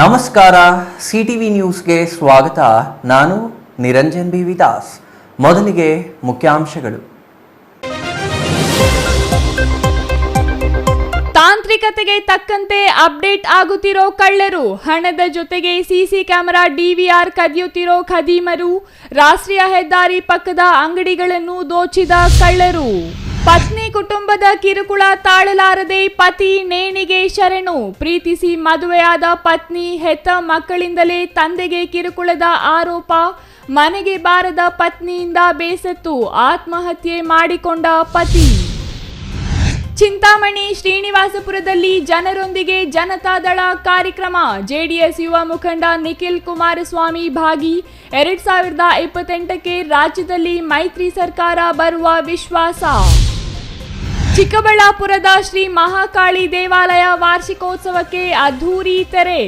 ನಮಸ್ಕಾರ ಸಿಟಿವಿ ನ್ಯೂಸ್ಗೆ ಸ್ವಾಗತ. ನಾನು ನಿರಂಜನ್ ಬಿ ವಿದಾಸ್. ಮೊದಲಿಗೆ ಮುಖ್ಯಾಂಶಗಳು. ತಾಂತ್ರಿಕತೆಗೆ ತಕ್ಕಂತೆ ಅಪ್ಡೇಟ್ ಆಗುತ್ತಿರೋ ಕಳ್ಳರು, ಹಣದ ಜೊತೆಗೆ ಸಿಸಿ ಕ್ಯಾಮೆರಾ ಡಿವಿಆರ್ ಕದಿಯುತ್ತಿರೋ ಖದೀಮರು, ರಾಷ್ಟ್ರೀಯ ಹೆದ್ದಾರಿ ಪಕ್ಕದ ಅಂಗಡಿಗಳನ್ನು ದೋಚಿದ ಕಳ್ಳರು. ಪತ್ನಿ ಕುಟುಂಬದ ಕಿರುಕುಳ ತಾಳಲಾರದೆ ಪತಿ ನೇಣಿಗೆ ಶರಣು. ಪ್ರೀತಿಸಿ ಮದುವೆಯಾದ ಪತ್ನಿ ಹೆತ್ತ ಮಕ್ಕಳಿಂದಲೇ ತಂದೆಗೆ ಕಿರುಕುಳದ ಆರೋಪ. ಮನೆಗೆ ಬಾರದ ಪತ್ನಿಯಿಂದ ಬೇಸತ್ತು ಆತ್ಮಹತ್ಯೆ ಮಾಡಿಕೊಂಡ ಪತಿ. ಚಿಂತಾಮಣಿ ಶ್ರೀನಿವಾಸಪುರದಲ್ಲಿ ಜನರೊಂದಿಗೆ ಜನತಾದಳ ಕಾರ್ಯಕ್ರಮ. ಜೆಡಿಎಸ್ ಯುವ ಮುಖಂಡ ನಿಖಿಲ್ ಕುಮಾರಸ್ವಾಮಿ ಭಾಗಿ. 2028ಕ್ಕೆ ರಾಜ್ಯದಲ್ಲಿ ಮೈತ್ರಿ ಸರ್ಕಾರ ಬರುವ ವಿಶ್ವಾಸ. ಚಿಕ್ಕಬಳ್ಳಾಪುರದ ಶ್ರೀ ಮಹಾಕಾಳಿ ದೇವಾಲಯ ವಾರ್ಷಿಕೋತ್ಸವಕ್ಕೆ ಅದ್ಧೂರಿ ತೆರೆ.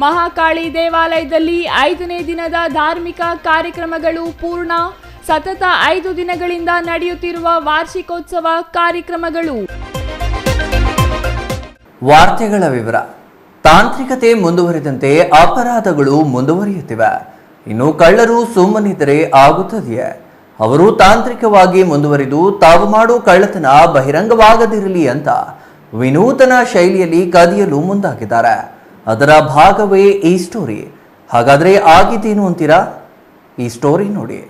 ಮಹಾಕಾಳಿ ದೇವಾಲಯದಲ್ಲಿ 5ನೇ ದಿನದ ಧಾರ್ಮಿಕ ಕಾರ್ಯಕ್ರಮಗಳು ಪೂರ್ಣ. ಸತತ 5 ದಿನಗಳಿಂದ ನಡೆಯುತ್ತಿರುವ ವಾರ್ಷಿಕೋತ್ಸವ ಕಾರ್ಯಕ್ರಮಗಳು. ವಾರ್ತೆಗಳ ವಿವರ. ತಾಂತ್ರಿಕತೆ ಮುಂದುವರಿದಂತೆ ಅಪರಾಧಗಳು ಮುಂದುವರಿಯುತ್ತಿವೆ. ಇನ್ನು ಕಳ್ಳರು ಸುಮ್ಮನಿದ್ದರೆ ಆಗುತ್ತದೆಯೇ? ಅವರು ತಾಂತ್ರಿಕವಾಗಿ ಮುಂದುವರಿದು ತಾವು ಮಾಡೋ ಕಳ್ಳತನ ಬಹಿರಂಗವಾಗದಿರಲಿ ಅಂತ ವಿನೂತನ ಶೈಲಿಯಲ್ಲಿ ಕದಿಯಲು ಮುಂದಾಗಿದ್ದಾರೆ. ಅದರ ಭಾಗವೇ ಈ ಸ್ಟೋರಿ. ಹಾಗಾದ್ರೆ ಆಗಿದ್ದೇನು ಅಂತೀರಾ? ಈ ಸ್ಟೋರಿ ನೋಡಿ.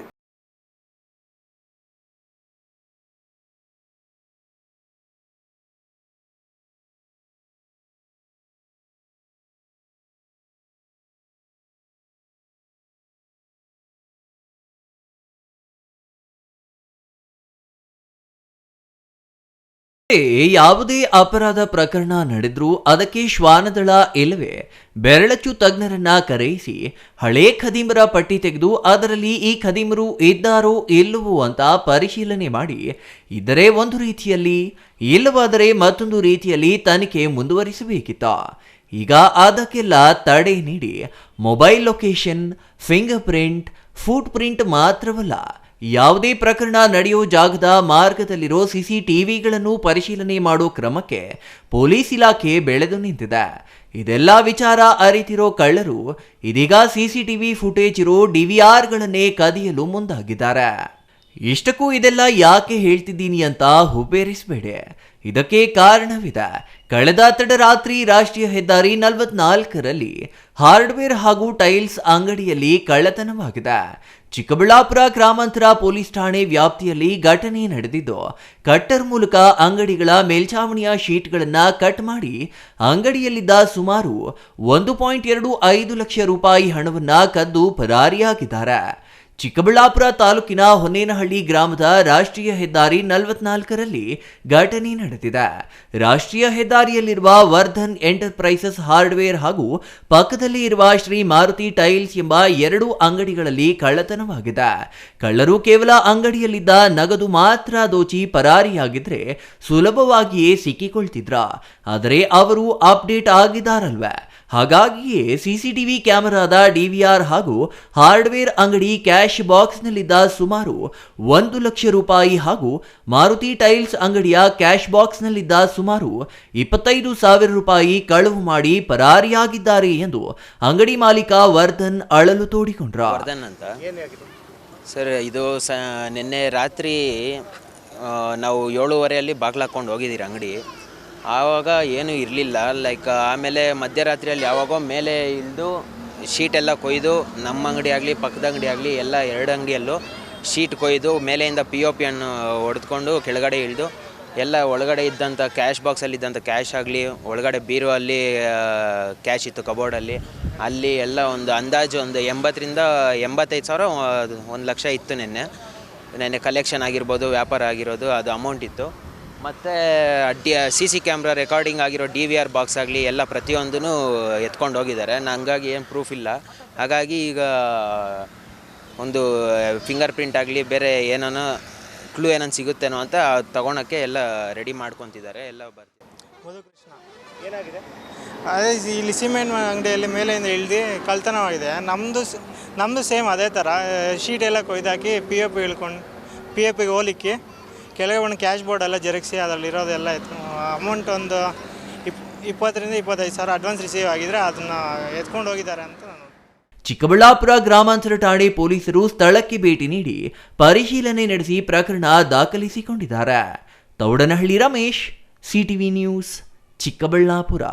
ಯಾವುದೇ ಅಪರಾಧ ಪ್ರಕರಣ ನಡೆದ್ರೂ ಅದಕ್ಕೆ ಶ್ವಾನದಳ ಇಲ್ಲವೇ ಬೆರಳಚ್ಚು ತಜ್ಞರನ್ನ ಕರೆಯಿಸಿ ಹಳೇ ಖದೀಮರ ಪಟ್ಟಿ ತೆಗೆದು ಅದರಲ್ಲಿ ಈ ಖದೀಮರು ಇದ್ದಾರೋ ಇಲ್ಲವೋ ಅಂತ ಪರಿಶೀಲನೆ ಮಾಡಿ, ಇದ್ದರೆ ಒಂದು ರೀತಿಯಲ್ಲಿ, ಇಲ್ಲವಾದರೆ ಮತ್ತೊಂದು ರೀತಿಯಲ್ಲಿ ತನಿಖೆ ಮುಂದುವರಿಸಬೇಕಿತ್ತ. ಈಗ ಅದಕ್ಕೆಲ್ಲ ತಡೆ ನೀಡಿ mobile location, finger print, foot print ಮಾತ್ರವಲ್ಲ, ಯಾವುದೇ ಪ್ರಕರಣ ನಡೆಯೋ ಜಾಗದ ಮಾರ್ಗದಲ್ಲಿರೋ CCTVಗಳನ್ನು ಪರಿಶೀಲನೆ ಮಾಡೋ ಕ್ರಮಕ್ಕೆ ಪೊಲೀಸ್ ಇಲಾಖೆ ಬೆಳೆದು ನಿಂತಿದೆ. ಇದೆಲ್ಲ ವಿಚಾರ ಅರಿತಿರೋ ಕಳ್ಳರು ಇದೀಗ CCTV ಫುಟೇಜ್ ಇರೋ DVRಗಳನ್ನೇ ಕದಿಯಲು ಮುಂದಾಗಿದ್ದಾರೆ. ಇಷ್ಟಕ್ಕೂ ಇದೆಲ್ಲ ಯಾಕೆ ಹೇಳ್ತಿದ್ದೀನಿ ಅಂತ ಹುಬ್ಬೇರಿಸಬೇಡಿ. ಇದಕ್ಕೆ ಕಾರಣವಿದೆ. ಕಳೆದ ತಡರಾತ್ರಿ ರಾಷ್ಟ್ರೀಯ ಹೆದ್ದಾರಿ 44ರಲ್ಲಿ ಹಾರ್ಡ್ವೇರ್ ಹಾಗೂ ಟೈಲ್ಸ್ ಅಂಗಡಿಯಲ್ಲಿ ಕಳ್ಳತನವಾಗಿದೆ. ಚಿಕ್ಕಬಳ್ಳಾಪುರ ಗ್ರಾಮಾಂತರ ಪೊಲೀಸ್ ಠಾಣೆ ವ್ಯಾಪ್ತಿಯಲ್ಲಿ ಘಟನೆ ನಡೆದಿದ್ದು, ಕಟ್ಟರ್ ಮೂಲಕ ಅಂಗಡಿಗಳ ಮೇಲ್ಛಾವಣಿಯ ಶೀಟ್ಗಳನ್ನು ಕಟ್ ಮಾಡಿ ಅಂಗಡಿಯಲ್ಲಿದ್ದ ಸುಮಾರು 1.25 ಲಕ್ಷ ರೂಪಾಯಿ ಹಣವನ್ನ ಕದ್ದು ಪರಾರಿಯಾಗಿದ್ದಾರೆ. ಚಿಕ್ಕಬಳ್ಳಾಪುರ ತಾಲೂಕಿನ ಹೊನ್ನೇನಹಳ್ಳಿ ಗ್ರಾಮದ ರಾಷ್ಟ್ರೀಯ ಹೆದ್ದಾರಿ 44ರಲ್ಲಿ ಘಟನೆ ನಡೆದಿದೆ. ರಾಷ್ಟ್ರೀಯ ಹೆದ್ದಾರಿಯಲ್ಲಿರುವ ವರ್ಧನ್ ಎಂಟರ್ಪ್ರೈಸಸ್ ಹಾರ್ಡ್ವೇರ್ ಹಾಗೂ ಪಕ್ಕದಲ್ಲಿ ಇರುವ ಶ್ರೀ ಮಾರುತಿ ಟೈಲ್ಸ್ ಎಂಬ 2 ಅಂಗಡಿಗಳಲ್ಲಿ ಕಳ್ಳತನವಾಗಿದೆ. ಕಳ್ಳರು ಕೇವಲ ಅಂಗಡಿಯಲ್ಲಿದ್ದ ನಗದು ಮಾತ್ರ ದೋಚಿ ಪರಾರಿಯಾಗಿದ್ರೆ ಸುಲಭವಾಗಿಯೇ ಸಿಕ್ಕಿಕೊಳ್ತಿದ್ರ. ಆದರೆ ಅವರು ಅಪ್ಡೇಟ್ ಆಗಿದ್ದಾರಲ್ವೇ, ಹಾಗಾಗಿಯೇ CCTV ಕ್ಯಾಮೆರಾದ DVR ಹಾಗೂ ಹಾರ್ಡ್ವೇರ್ ಅಂಗಡಿ ಕ್ಯಾಶ್ ಬಾಕ್ಸ್ನಲ್ಲಿದ್ದ ಸುಮಾರು 1 ಲಕ್ಷ ರೂಪಾಯಿ ಹಾಗೂ ಮಾರುತಿ ಟೈಲ್ಸ್ ಅಂಗಡಿಯ ಕ್ಯಾಶ್ ಬಾಕ್ಸ್ನಲ್ಲಿದ್ದ ಸುಮಾರು 25,000 ರೂಪಾಯಿ ಕಳವು ಮಾಡಿ ಪರಾರಿಯಾಗಿದ್ದಾರೆ ಎಂದು ಅಂಗಡಿ ಮಾಲೀಕ ವರ್ಧನ್ ಅಳಲು ತೋಡಿಕೊಂಡ್ರ. ವರ್ಧನ್ ಅಂತ ಸರ್, ಇದು ನಿನ್ನೆ ರಾತ್ರಿ ನಾವು 7:30 ಬಾಗಿಲು ಹಾಕ್ಕೊಂಡು ಹೋಗಿದ್ದೀರಿ ಅಂಗಡಿ. ಆವಾಗ ಏನೂ ಇರಲಿಲ್ಲ. ಆಮೇಲೆ ಮಧ್ಯರಾತ್ರಿಯಲ್ಲಿ ಯಾವಾಗೋ ಮೇಲೆ ಇಳಿದು ಶೀಟೆಲ್ಲ ಕೊಯ್ದು, ನಮ್ಮ ಅಂಗಡಿ ಆಗಲಿ ಪಕ್ಕದ ಅಂಗಡಿ ಆಗಲಿ ಎಲ್ಲ 2 ಅಂಗಡಿಯಲ್ಲೂ ಶೀಟ್ ಕೊಯ್ದು ಮೇಲೆಯಿಂದ POP ಅನ್ನು ಹೊಡೆದುಕೊಂಡು ಕೆಳಗಡೆ ಇಳಿದು ಎಲ್ಲ ಒಳಗಡೆ ಇದ್ದಂಥ ಕ್ಯಾಶ್ ಬಾಕ್ಸಲ್ಲಿದ್ದಂಥ ಕ್ಯಾಶ್ ಆಗಲಿ, ಒಳಗಡೆ ಬೀರು ಅಲ್ಲಿ ಕ್ಯಾಶ್ ಇತ್ತು ಕಬೋರ್ಡಲ್ಲಿ, ಅಲ್ಲಿ ಎಲ್ಲ ಒಂದು ಅಂದಾಜು ಒಂದು 80,000ರಿಂದ 85,000 1 ಲಕ್ಷ ಇತ್ತು. ನೆನ್ನೆ ಕಲೆಕ್ಷನ್ ಆಗಿರ್ಬೋದು, ವ್ಯಾಪಾರ ಆಗಿರೋದು ಅದು ಅಮೌಂಟ್ ಇತ್ತು. ಮತ್ತು CC ಕ್ಯಾಮ್ರಾ ರೆಕಾರ್ಡಿಂಗ್ ಆಗಿರೋ DVR ಬಾಕ್ಸ್ ಆಗಲಿ ಎಲ್ಲ ಪ್ರತಿಯೊಂದೂ ಎತ್ಕೊಂಡು ಹೋಗಿದ್ದಾರೆ. ಹಂಗಾಗಿ ಏನು ಪ್ರೂಫ್ ಇಲ್ಲ. ಹಾಗಾಗಿ ಈಗ ಒಂದು ಫಿಂಗರ್ ಪ್ರಿಂಟ್ ಆಗಲಿ ಬೇರೆ ಏನೋ ಕ್ಲೂ ಏನೋ ಸಿಗುತ್ತೇನೋ ಅಂತ ತಗೊಳಕ್ಕೆ ಎಲ್ಲ ರೆಡಿ ಮಾಡ್ಕೊತಿದ್ದಾರೆ. ಎಲ್ಲ ಬರ್ತೀವಿ. ಮಧುಕೃಷ್ಣ ಏನಾಗಿದೆ? ಅದೇ ಇಲ್ಲಿ ಸಿಮೆಂಟ್ ಅಂಗಡಿಯಲ್ಲಿ ಮೇಲೆಯಿಂದ ಇಳಿದು ಕಳ್ತನವಾಗಿದೆ. ನಮ್ಮದು ಸೇಮ್ ಅದೇ ಥರ ಶೀಟ್ ಎಲ್ಲ ಕೊಯ್ದಾಕಿ POPಗೆ ಹೋಲಿಕ್ಕೆ ಕೆಳಗೆ ಒಂದು ಕ್ಯಾಶ್ ಬೋರ್ಡ್ ಎಲ್ಲ ಜೆರಕ್ಸಿ ಅದರಲ್ಲಿರೋದೆಲ್ಲ ಇತ್ತು. ಅಮೌಂಟ್ ಒಂದು 20,000-25,000 ಅಡ್ವಾನ್ಸ್ ರಿಸೀವ್ ಆಗಿದ್ರೆ ಅದನ್ನು ಎತ್ಕೊಂಡು ಹೋಗಿದ್ದಾರೆ ಅಂತ ನಾನು. ಚಿಕ್ಕಬಳ್ಳಾಪುರ ಗ್ರಾಮಾಂತರ ಠಾಣೆ ಪೊಲೀಸರು ಸ್ಥಳಕ್ಕೆ ಭೇಟಿ ನೀಡಿ ಪರಿಶೀಲನೆ ನಡೆಸಿ ಪ್ರಕರಣ ದಾಖಲಿಸಿಕೊಂಡಿದ್ದಾರೆ. Thoudanahalli Ramesh, CTV news, Chikkaballapur.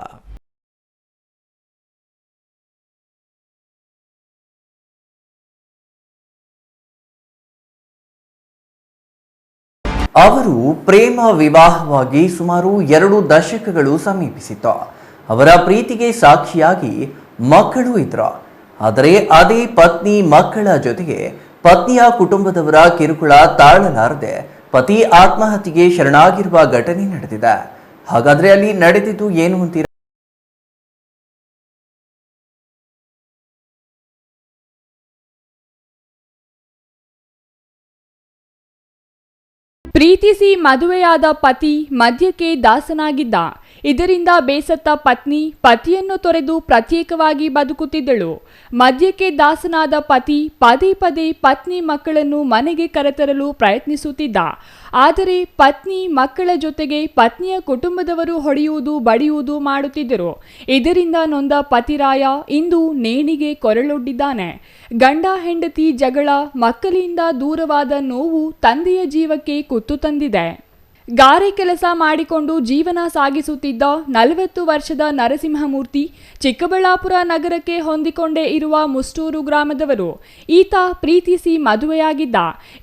ಅವರು ಪ್ರೇಮ ವಿವಾಹವಾಗಿ ಸುಮಾರು 2 ದಶಕಗಳು ಸಮೀಪಿಸಿತ್ತು. ಅವರ ಪ್ರೀತಿಗೆ ಸಾಕ್ಷಿಯಾಗಿ ಮಕ್ಕಳು ಇದ್ರು. ಆದರೆ ಅದೇ ಪತ್ನಿ ಮಕ್ಕಳ ಜೊತೆಗೆ ಪತ್ನಿಯ ಕುಟುಂಬದವರ ಕಿರುಕುಳ ತಾಳಲಾರದೆ ಪತಿ ಆತ್ಮಹತ್ಯೆಗೆ ಶರಣಾಗಿರುವ ಘಟನೆ ನಡೆದಿದೆ. ಹಾಗಾದ್ರೆ ಅಲ್ಲಿ ನಡೆದಿದ್ದು ಏನು ಅಂತೀರ? ಪ್ರೀತಿಸಿ ಮದುವೆಯಾದ ಪತಿ ಮದ್ಯಕ್ಕೆ ದಾಸನಾಗಿದ್ದ. ಇದರಿಂದ ಬೇಸತ್ತ ಪತ್ನಿ ಪತಿಯನ್ನು ತೊರೆದು ಪ್ರತ್ಯೇಕವಾಗಿ ಬದುಕುತ್ತಿದ್ದಳು. ಮದ್ಯಕ್ಕೆ ದಾಸನಾದ ಪತಿ ಪದೇ ಪದೇ ಪತ್ನಿ ಮಕ್ಕಳನ್ನು ಮನೆಗೆ ಕರೆತರಲು ಪ್ರಯತ್ನಿಸುತ್ತಿದ್ದ. ಆದರೆ ಪತ್ನಿ ಮಕ್ಕಳ ಜೊತೆಗೆ ಪತ್ನಿಯ ಕುಟುಂಬದವರು ಹೊಡೆಯುವುದು ಬಡಿಯುವುದು ಮಾಡುತ್ತಿದ್ದರು. ಇದರಿಂದ ನೊಂದ ಪತಿರಾಯ ಇಂದು ನೇಣಿಗೆ ಕೊರಳೊಡ್ಡಿದ್ದಾನೆ. ಗಂಡ ಹೆಂಡತಿ ಜಗಳ, ಮಕ್ಕಳಿಂದ ದೂರವಾದ ನೋವು ತಂದೆಯ ಜೀವಕ್ಕೆ ಕುತ್ತು ತಂದಿದೆ. ಗಾರೆ ಕೆಲಸ ಮಾಡಿಕೊಂಡು ಜೀವನ ಸಾಗಿಸುತ್ತಿದ್ದ 40 ವರ್ಷದ ನರಸಿಂಹಮೂರ್ತಿ ಚಿಕ್ಕಬಳ್ಳಾಪುರ ನಗರಕ್ಕೆ ಹೊಂದಿಕೊಂಡೇ ಇರುವ ಮುಷ್ಟೂರು ಗ್ರಾಮದವರು. ಈತ ಪ್ರೀತಿಸಿ ಮದುವೆಯಾಗಿದ್ದ.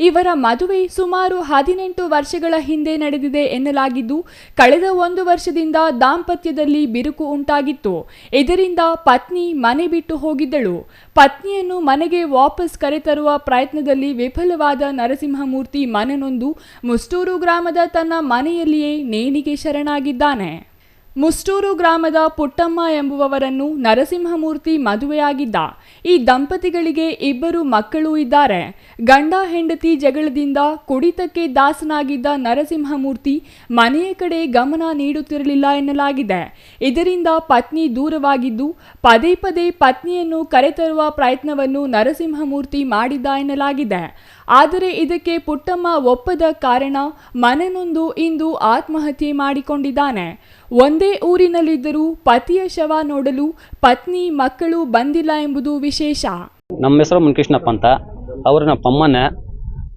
ಇವರ ಮದುವೆ ಸುಮಾರು 18 ವರ್ಷಗಳ ಹಿಂದೆ ನಡೆದಿದೆ ಎನ್ನಲಾಗಿದ್ದು, ಕಳೆದ 1 ವರ್ಷದಿಂದ ದಾಂಪತ್ಯದಲ್ಲಿ ಬಿರುಕು ಉಂಟಾಗಿತ್ತು. ಇದರಿಂದ ಪತ್ನಿ ಮನೆ ಬಿಟ್ಟು ಹೋಗಿದ್ದಳು. ಪತ್ನಿಯನ್ನು ಮನೆಗೆ ವಾಪಸ್ ಕರೆತರುವ ಪ್ರಯತ್ನದಲ್ಲಿ ವಿಫಲವಾದ ನರಸಿಂಹಮೂರ್ತಿ ಮನನೊಂದು ಮುಷ್ಟೂರು ಗ್ರಾಮದ ತನ್ನ ಮನೆಯಲ್ಲಿಯೇ ನೇಣಿಗೆ ಶರಣಾಗಿದ್ದಾನೆ. ಮುಷ್ಟೂರು ಗ್ರಾಮದ ಪುಟ್ಟಮ್ಮ ಎಂಬುವವರನ್ನು ನರಸಿಂಹಮೂರ್ತಿ ಮದುವೆಯಾಗಿದ್ದ. ಈ ದಂಪತಿಗಳಿಗೆ 2 ಮಕ್ಕಳು ಇದ್ದಾರೆ. ಗಂಡ ಹೆಂಡತಿ ಜಗಳದಿಂದ ಕುಡಿತಕ್ಕೆ ದಾಸನಾಗಿದ್ದ ನರಸಿಂಹಮೂರ್ತಿ ಮನೆಯ ಕಡೆ ಗಮನ ನೀಡುತ್ತಿರಲಿಲ್ಲ ಎನ್ನಲಾಗಿದೆ. ಇದರಿಂದ ಪತ್ನಿ ದೂರವಾಗಿದ್ದು ಪದೇ ಪದೇ ಪತ್ನಿಯನ್ನು ಕರೆತರುವ ಪ್ರಯತ್ನವನ್ನು ನರಸಿಂಹಮೂರ್ತಿ ಮಾಡಿದ್ದ ಎನ್ನಲಾಗಿದೆ. ಆದರೆ ಇದಕ್ಕೆ ಪುಟ್ಟಮ್ಮ ಒಪ್ಪದ ಕಾರಣ ಮನನೊಂದು ಇಂದು ಆತ್ಮಹತ್ಯೆ ಮಾಡಿಕೊಂಡಿದ್ದಾನೆ. ಒಂದೇ ಊರಿನಲ್ಲಿದ್ದರೂ ಪತಿಯ ಶವ ನೋಡಲು ಪತ್ನಿ ಮಕ್ಕಳು ಬಂದಿಲ್ಲ ಎಂಬುದು ವಿಶೇಷ. ನಮ್ಮ ಹೆಸರು ಮುನ್ಕೃಷ್ಣಪ್ಪ ಅಂತ. ಅವರು ನಮ್ಮ ಅಮ್ಮನೇ.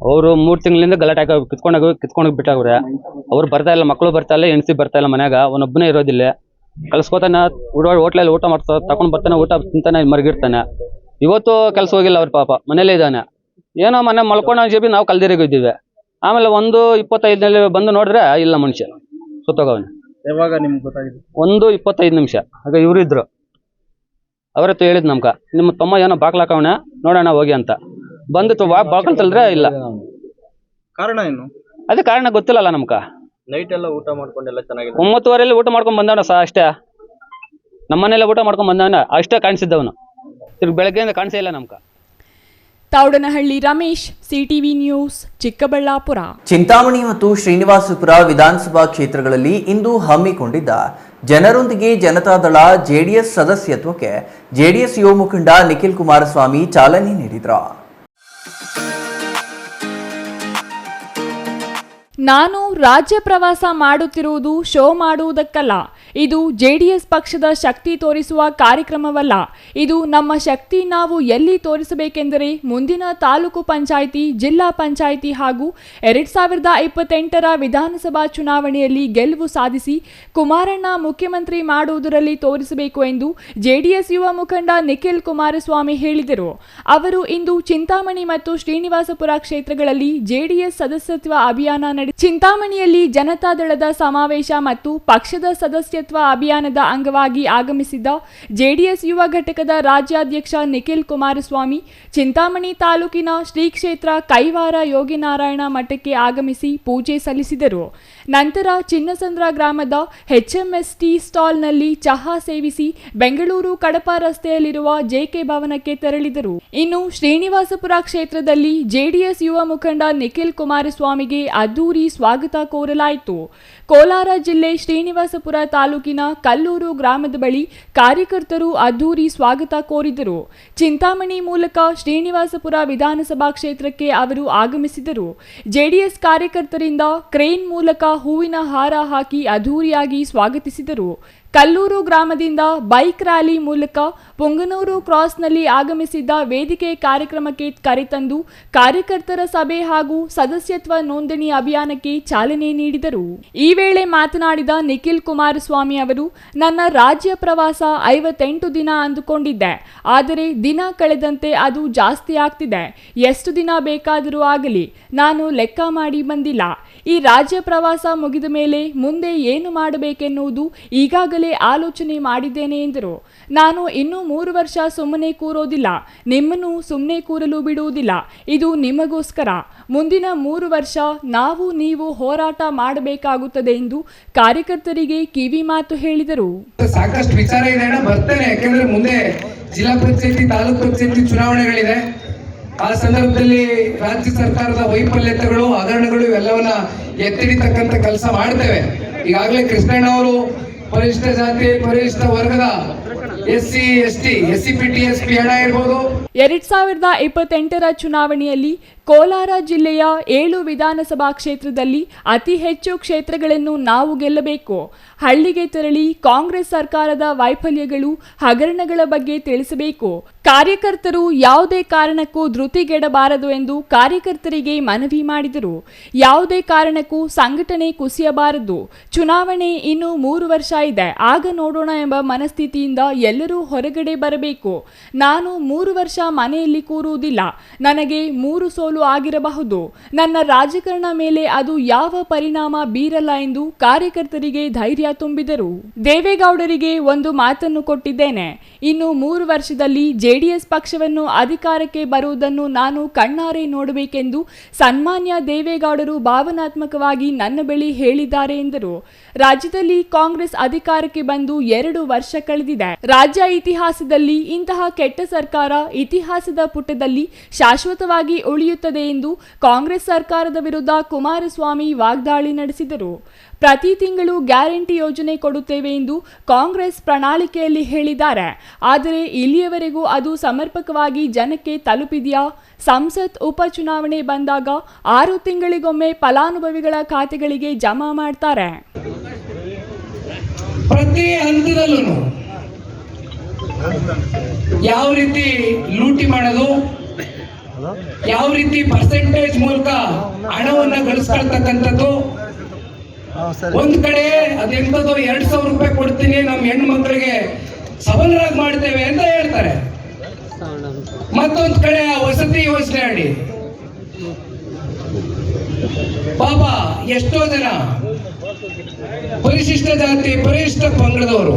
ಅವರು 3 ತಿಂಗಳಿಂದ ಗಲಾಟೆ ಕಿತ್ಕೊಂಡು ಬಿಟ್ಟಾಗ್ರೆ. ಅವ್ರು ಬರ್ತಾ ಇಲ್ಲ, ಮಕ್ಕಳು ಬರ್ತಾ ಇಲ್ಲ, ಹೆಂಡತಿ ಬರ್ತಾ ಇಲ್ಲ. ಮನ್ಯಾಗ ಅವನೊಬ್ಬನೇ ಇರೋದಿಲ್ಲ. ಕಳ್ಸ್ಕೊತಾನೆ, ಹೋಟ್ಲಲ್ಲಿ ಊಟ ಮಾಡ್ತಾ ತಗೊಂಡು ಬರ್ತಾನೆ, ಊಟ ತಿಂತಾನೆ, ಮರಗಿರ್ತಾನೆ. ಇವತ್ತು ಕೆಲಸ ಹೋಗಿಲ್ಲ ಅವ್ರ ಪಾಪ, ಮನೇಲೇ ಇದ್ದಾನೆ. ಏನೋ ಮನೆ ಮಲ್ಕೊಂಡ ಜೇಬಿ ನಾವು ಕಲ್ದಿರಿಗಿದ್ದೀವಿ. ಆಮೇಲೆ 1:25 ಬಂದು ನೋಡಿದ್ರೆ ಇಲ್ಲ, ಮನುಷ್ಯ ಸುತ್ತೋಗವನೆ. ಯಾವಾಗ ನಿಮ್ಗೆ ಗೊತ್ತಾಗಿದೆ? 1:25 ನಿಮಿಷ ಆಗ ಇವರು ಇದ್ರು. ಅವರತ್ತು ಹೇಳಿದ್ ನಮ್ಗ, ನಿಮ್ಮ ತಮ್ಮ ಏನೋ ಬಾಕ್ಲಾಕವನೆ, ನೋಡೋಣ ಹೋಗಿ ಅಂತ. ಬಂದಿತ್ತು, ಬಾಕಲ್ ತಲ್ದ್ರೆ ಇಲ್ಲ. ಕಾರಣ ಏನು? ಅದೇ ಕಾರಣ ಗೊತ್ತಿಲ್ಲಲ್ಲ ನಮ್ಗ. ನೈಟ್ ಎಲ್ಲ ಊಟ ಮಾಡ್ಕೊಂಡೆಲ್ಲ ಚೆನ್ನಾಗಿದೆ. 9:30 ಊಟ ಮಾಡ್ಕೊಂಡ್ ಬಂದವನ ಅಷ್ಟೇ. ನಮ್ಮನೆಲ್ಲ ಊಟ ಮಾಡ್ಕೊಂಡ್ ಬಂದವನ ಅಷ್ಟೇ ಕಾಣಿಸಿದ್ದವನು. ತಿರ್ಗಿ ಬೆಳಗ್ಗೆಯಿಂದ ಕಾಣಿಸೇ ಇಲ್ಲ ನಮ್ಗ. Thoudanahalli Ramesh, CTV news, Chikkaballapur. ಚಿಂತಾಮಣಿ ಮತ್ತು ಶ್ರೀನಿವಾಸಪುರ ವಿಧಾನಸಭಾ ಕ್ಷೇತ್ರಗಳಲ್ಲಿ ಇಂದು ಹಮ್ಮಿಕೊಂಡಿದ್ದ ಜನರೊಂದಿಗೆ ಜನತಾದಳ ಜೆಡಿಎಸ್ ಸದಸ್ಯತ್ವಕ್ಕೆ ಜೆಡಿಎಸ್ ಯುವ ಮುಖಂಡ ನಿಖಿಲ್ ಕುಮಾರಸ್ವಾಮಿ ಚಾಲನೆ ನೀಡಿದರು. ನಾನು ರಾಜ್ಯ ಪ್ರವಾಸ ಮಾಡುತ್ತಿರುವುದು ಶೋ ಮಾಡುವುದಕ್ಕಲ್ಲ. ಇದು ಜೆಡಿಎಸ್ ಪಕ್ಷದ ಶಕ್ತಿ ತೋರಿಸುವ ಕಾರ್ಯಕ್ರಮವಲ್ಲ. ಇದು ನಮ್ಮ ಶಕ್ತಿ ನಾವು ಎಲ್ಲಿ ತೋರಿಸಬೇಕೆಂದರೆ ಮುಂದಿನ ತಾಲೂಕು ಪಂಚಾಯಿತಿ, ಜಿಲ್ಲಾ ಪಂಚಾಯಿತಿ ಹಾಗೂ 2028ರ ವಿಧಾನಸಭಾ ಚುನಾವಣೆಯಲ್ಲಿ ಗೆಲುವು ಸಾಧಿಸಿ ಕುಮಾರಣ್ಣ ಮುಖ್ಯಮಂತ್ರಿ ಮಾಡುವುದರಲ್ಲಿ ತೋರಿಸಬೇಕು ಎಂದು ಜೆಡಿಎಸ್ ಯುವ ಮುಖಂಡ ನಿಖಿಲ್ ಕುಮಾರಸ್ವಾಮಿ ಹೇಳಿದರು. ಅವರು ಇಂದು ಚಿಂತಾಮಣಿ ಮತ್ತು ಶ್ರೀನಿವಾಸಪುರ ಕ್ಷೇತ್ರಗಳಲ್ಲಿ ಜೆಡಿಎಸ್ ಸದಸ್ಯತ್ವ ಅಭಿಯಾನ ಚಿಂತಾಮಣಿಯಲ್ಲಿ ಜನತಾದಳದ ಸಮಾವೇಶ ಮತ್ತು ಪಕ್ಷದ ಸದಸ್ಯತ್ವ ಅಭಿಯಾನದ ಅಂಗವಾಗಿ ಆಗಮಿಸಿದ್ದ ಜೆಡಿಎಸ್ ಯುವ ಘಟಕದ ರಾಜ್ಯಾಧ್ಯಕ್ಷ ನಿಖಿಲ್ ಕುಮಾರಸ್ವಾಮಿ ಚಿಂತಾಮಣಿ ತಾಲೂಕಿನ ಶ್ರೀ ಕ್ಷೇತ್ರ ಕೈವಾರ ಯೋಗಿನಾರಾಯಣ ಮಠಕ್ಕೆ ಆಗಮಿಸಿ ಪೂಜೆ ಸಲ್ಲಿಸಿದರು. ನಂತರ ಚಿನ್ನಸಂದ್ರ ಗ್ರಾಮದ HMST ಸ್ಟಾಲ್ನಲ್ಲಿ ಚಹಾ ಸೇವಿಸಿ ಬೆಂಗಳೂರು ಕಡಪ ರಸ್ತೆಯಲ್ಲಿರುವ ಜೆಕೆ ಭವನಕ್ಕೆ ತೆರಳಿದರು. ಇನ್ನು ಶ್ರೀನಿವಾಸಪುರ ಕ್ಷೇತ್ರದಲ್ಲಿ ಜೆಡಿಎಸ್ ಯುವ ಮುಖಂಡ ನಿಖಿಲ್ ಕುಮಾರಸ್ವಾಮಿಗೆ ಅದ್ದೂರಿ ಸ್ವಾಗತ ಕೋರಲಾಯಿತು. ಕೋಲಾರ ಜಿಲ್ಲೆ ಶ್ರೀನಿವಾಸಪುರ ತಾಲೂಕಿನ ಕಲ್ಲೂರು ಗ್ರಾಮದ ಬಳಿ ಕಾರ್ಯಕರ್ತರು ಅದ್ದೂರಿ ಸ್ವಾಗತ ಕೋರಿದರು. ಚಿಂತಾಮಣಿ ಮೂಲಕ ಶ್ರೀನಿವಾಸಪುರ ವಿಧಾನಸಭಾ ಕ್ಷೇತ್ರಕ್ಕೆ ಅವರು ಆಗಮಿಸಿದರು. ಜೆಡಿಎಸ್ ಕಾರ್ಯಕರ್ತರಿಂದ ಕ್ರೇನ್ ಮೂಲಕ ಹೂವಿನ ಹಾರ ಹಾಕಿ ಅದ್ದೂರಿಯಾಗಿ ಸ್ವಾಗತಿಸಿದರು. ಕಲ್ಲೂರು ಗ್ರಾಮದಿಂದ ಬೈಕ್ ರ್ಯಾಲಿ ಮೂಲಕ ಪುಂಗನೂರು ಕ್ರಾಸ್ನಲ್ಲಿ ಆಗಮಿಸಿದ್ದ ವೇದಿಕೆ ಕಾರ್ಯಕ್ರಮಕ್ಕೆ ಕರೆತಂದು ಕಾರ್ಯಕರ್ತರ ಸಭೆ ಹಾಗೂ ಸದಸ್ಯತ್ವ ನೋಂದಣಿ ಅಭಿಯಾನಕ್ಕೆ ಚಾಲನೆ ನೀಡಿದರು. ಈ ವೇಳೆ ಮಾತನಾಡಿದ ನಿಖಿಲ್ ಕುಮಾರಸ್ವಾಮಿ ಅವರು, ನನ್ನ ರಾಜ್ಯ ಪ್ರವಾಸ 58 ದಿನ ಅಂದುಕೊಂಡಿದ್ದೆ, ಆದರೆ ದಿನ ಕಳೆದಂತೆ ಅದು ಜಾಸ್ತಿ ಆಗ್ತಿದೆ. ಎಷ್ಟು ದಿನ ಬೇಕಾದರೂ ಆಗಲಿ, ನಾನು ಲೆಕ್ಕ ಮಾಡಿ ಬಂದಿಲ್ಲ. ಈ ರಾಜ್ಯ ಪ್ರವಾಸ ಮುಗಿದ ಮೇಲೆ ಮುಂದೆ ಏನು ಮಾಡಬೇಕೆನ್ನುವುದು ಈಗಾಗಲೇ ಆಲೋಚನೆ ಮಾಡಿದ್ದೇನೆ ಎಂದರು. ನಾನು ಇನ್ನೂ 3 ವರ್ಷ ಸುಮ್ಮನೆ ಕೂರೋದಿಲ್ಲ, ನಿಮ್ಮನ್ನು ಸುಮ್ಮನೆ ಕೂರಲು ಬಿಡುವುದಿಲ್ಲ. ಇದು ನಿಮಗೋಸ್ಕರ. ಮುಂದಿನ 3 ವರ್ಷ ನಾವು ನೀವು ಹೋರಾಟ ಮಾಡಬೇಕಾಗುತ್ತದೆ ಎಂದು ಕಾರ್ಯಕರ್ತರಿಗೆ ಕಿವಿ ಮಾತು ಹೇಳಿದರು. ಸಾಕಷ್ಟು ವಿಚಾರ ಇದೆ ಅಣ್ಣ, ಬರ್ತೇನೆ. ಯಾಕೆಂದ್ರೆ ಮುಂದೆ ಜಿಲ್ಲಾ ಪಂಚಾಯತಿ ತಾಲೂಕು ಪಂಚಾಯತಿ ಚುನಾವಣೆಗಳಿದೆ. ಆ ಸಂದರ್ಭದಲ್ಲಿ ರಾಜ್ಯ ಸರ್ಕಾರದ ವೈಫಲ್ಯತೆಗಳು ಹಗರಣಗಳು ಇವೆಲ್ಲವನ್ನ ಎತ್ತಿಡಿತಕ್ಕಂಥ ಕೆಲಸ ಮಾಡ್ತೇವೆ. ಈಗಾಗಲೇ ಕೃಷ್ಣಣ್ಣ ಅವರು ಪರಿಶಿಷ್ಟ ಜಾತಿ ಪರಿಶಿಷ್ಟ ವರ್ಗದ SC ST SCPTSP ಹಣ ಇರ್ಬೋದು. 2028ರ ಚುನಾವಣೆಯಲ್ಲಿ ಕೋಲಾರ ಜಿಲ್ಲೆಯ 7 ವಿಧಾನಸಭಾ ಕ್ಷೇತ್ರದಲ್ಲಿ ಅತಿ ಹೆಚ್ಚು ಕ್ಷೇತ್ರಗಳನ್ನು ನಾವು ಗೆಲ್ಲಬೇಕು. ಹಳ್ಳಿಗೆ ತೆರಳಿ ಕಾಂಗ್ರೆಸ್ ಸರ್ಕಾರದ ವೈಫಲ್ಯಗಳು ಹಗರಣಗಳ ಬಗ್ಗೆ ತಿಳಿಸಬೇಕು. ಕಾರ್ಯಕರ್ತರು ಯಾವುದೇ ಕಾರಣಕ್ಕೂ ಧೃತಿಗೆಡಬಾರದು ಎಂದು ಕಾರ್ಯಕರ್ತರಿಗೆ ಮನವಿ ಮಾಡಿದರು. ಯಾವುದೇ ಕಾರಣಕ್ಕೂ ಸಂಘಟನೆ ಕುಸಿಯಬಾರದು. ಚುನಾವಣೆ ಇನ್ನು 3 ವರ್ಷ ಇದೆ, ಆಗ ನೋಡೋಣ ಎಂಬ ಮನಸ್ಥಿತಿಯಿಂದ ಎಲ್ಲರೂ ಹೊರಗಡೆ ಬರಬೇಕು. ನಾನು 3 ವರ್ಷ ಮನೆಯಲ್ಲಿ ಕೂರುವುದಿಲ್ಲ. ನನಗೆ 3 ಸೋಲು ಆಗಿರಬಹುದು. ನನ್ನ ರಾಜಕಾರಣ ಮೇಲೆ ಅದು ಯಾವ ಪರಿಣಾಮ ಬೀರಲ್ಲ ಎಂದು ಕಾರ್ಯಕರ್ತರಿಗೆ ಧೈರ್ಯ ತುಂಬಿದರು. ದೇವೇಗೌಡರಿಗೆ ಒಂದು ಮಾತನ್ನು ಕೊಟ್ಟಿದ್ದೇನೆ. ಇನ್ನು 3 ವರ್ಷದಲ್ಲಿ JDS ಪಕ್ಷವನ್ನು ಅಧಿಕಾರಕ್ಕೆ ಬರುವುದನ್ನು ನಾನು ಕಣ್ಣಾರೆ ನೋಡಬೇಕೆಂದು ಸನ್ಮಾನ್ಯ ದೇವೇಗೌಡರು ಭಾವನಾತ್ಮಕವಾಗಿ ನನ್ನ ಬಳಿ ಹೇಳಿದ್ದಾರೆ ಎಂದರು. ರಾಜ್ಯದಲ್ಲಿ ಕಾಂಗ್ರೆಸ್ ಅಧಿಕಾರಕ್ಕೆ ಬಂದು 2 ವರ್ಷ ಕಳೆದಿದೆ. ರಾಜ್ಯ ಇತಿಹಾಸದಲ್ಲಿ ಇಂತಹ ಕೆಟ್ಟ ಸರ್ಕಾರ ಇತಿಹಾಸದ ಪುಟದಲ್ಲಿ ಶಾಶ್ವತವಾಗಿ ಉಳಿಯುತ್ತದೆ ಎಂದು ಕಾಂಗ್ರೆಸ್ ಸರ್ಕಾರದ ವಿರುದ್ಧ ಕುಮಾರಸ್ವಾಮಿ ವಾಗ್ದಾಳಿ ನಡೆಸಿದರು. ಪ್ರತಿ ತಿಂಗಳು ಗ್ಯಾರಂಟಿ ಯೋಜನೆ ಕೊಡುತ್ತೇವೆ ಎಂದು ಕಾಂಗ್ರೆಸ್ ಪ್ರಣಾಳಿಕೆಯಲ್ಲಿ ಹೇಳಿದ್ದಾರೆ. ಆದರೆ ಇಲ್ಲಿಯವರೆಗೂ ಅದು ಸಮರ್ಪಕವಾಗಿ ಜನಕ್ಕೆ ತಲುಪಿದೆಯಾ? ಸಂಸತ್ ಉಪಚುನಾವಣೆ ಬಂದಾಗ 6 ತಿಂಗಳಿಗೊಮ್ಮೆ ಫಲಾನುಭವಿಗಳ ಖಾತೆಗಳಿಗೆ ಜಮಾ ಮಾಡ್ತಾರೆ. ಪ್ರತಿ ಹಂತದಲ್ಲೂ ಯಾವ ರೀತಿ ಲೂಟಿ ಮಾಡೋದು, ಯಾವ ರೀತಿ ಪರ್ಸೆಂಟೇಜ್ ಮೂಲಕ ಹಣವನ್ನ ಗಳಿಸ್ಕೊಳ್ತಕ್ಕಂಥದ್ದು. ಒಂದ್ ಕಡೆ ಅದೆಂತದೋ 2,000 ರೂಪಾಯಿ ಕೊಡ್ತೀನಿ ನಮ್ಮ ಹೆಣ್ಣು ಮಕ್ಕಳಿಗೆ ಸಬಲರಾಗಿ ಮಾಡ್ತೇವೆ ಅಂತ ಹೇಳ್ತಾರೆ. ಮತ್ತೊಂದ್ ಕಡೆ ವಸತಿ ಯೋಜನೆ ಅಡಿ ಪಾಪ ಎಷ್ಟೋ ಜನ ಪರಿಶಿಷ್ಟ ಜಾತಿ ಪರಿಶಿಷ್ಟ ಪಂಗಡದವರು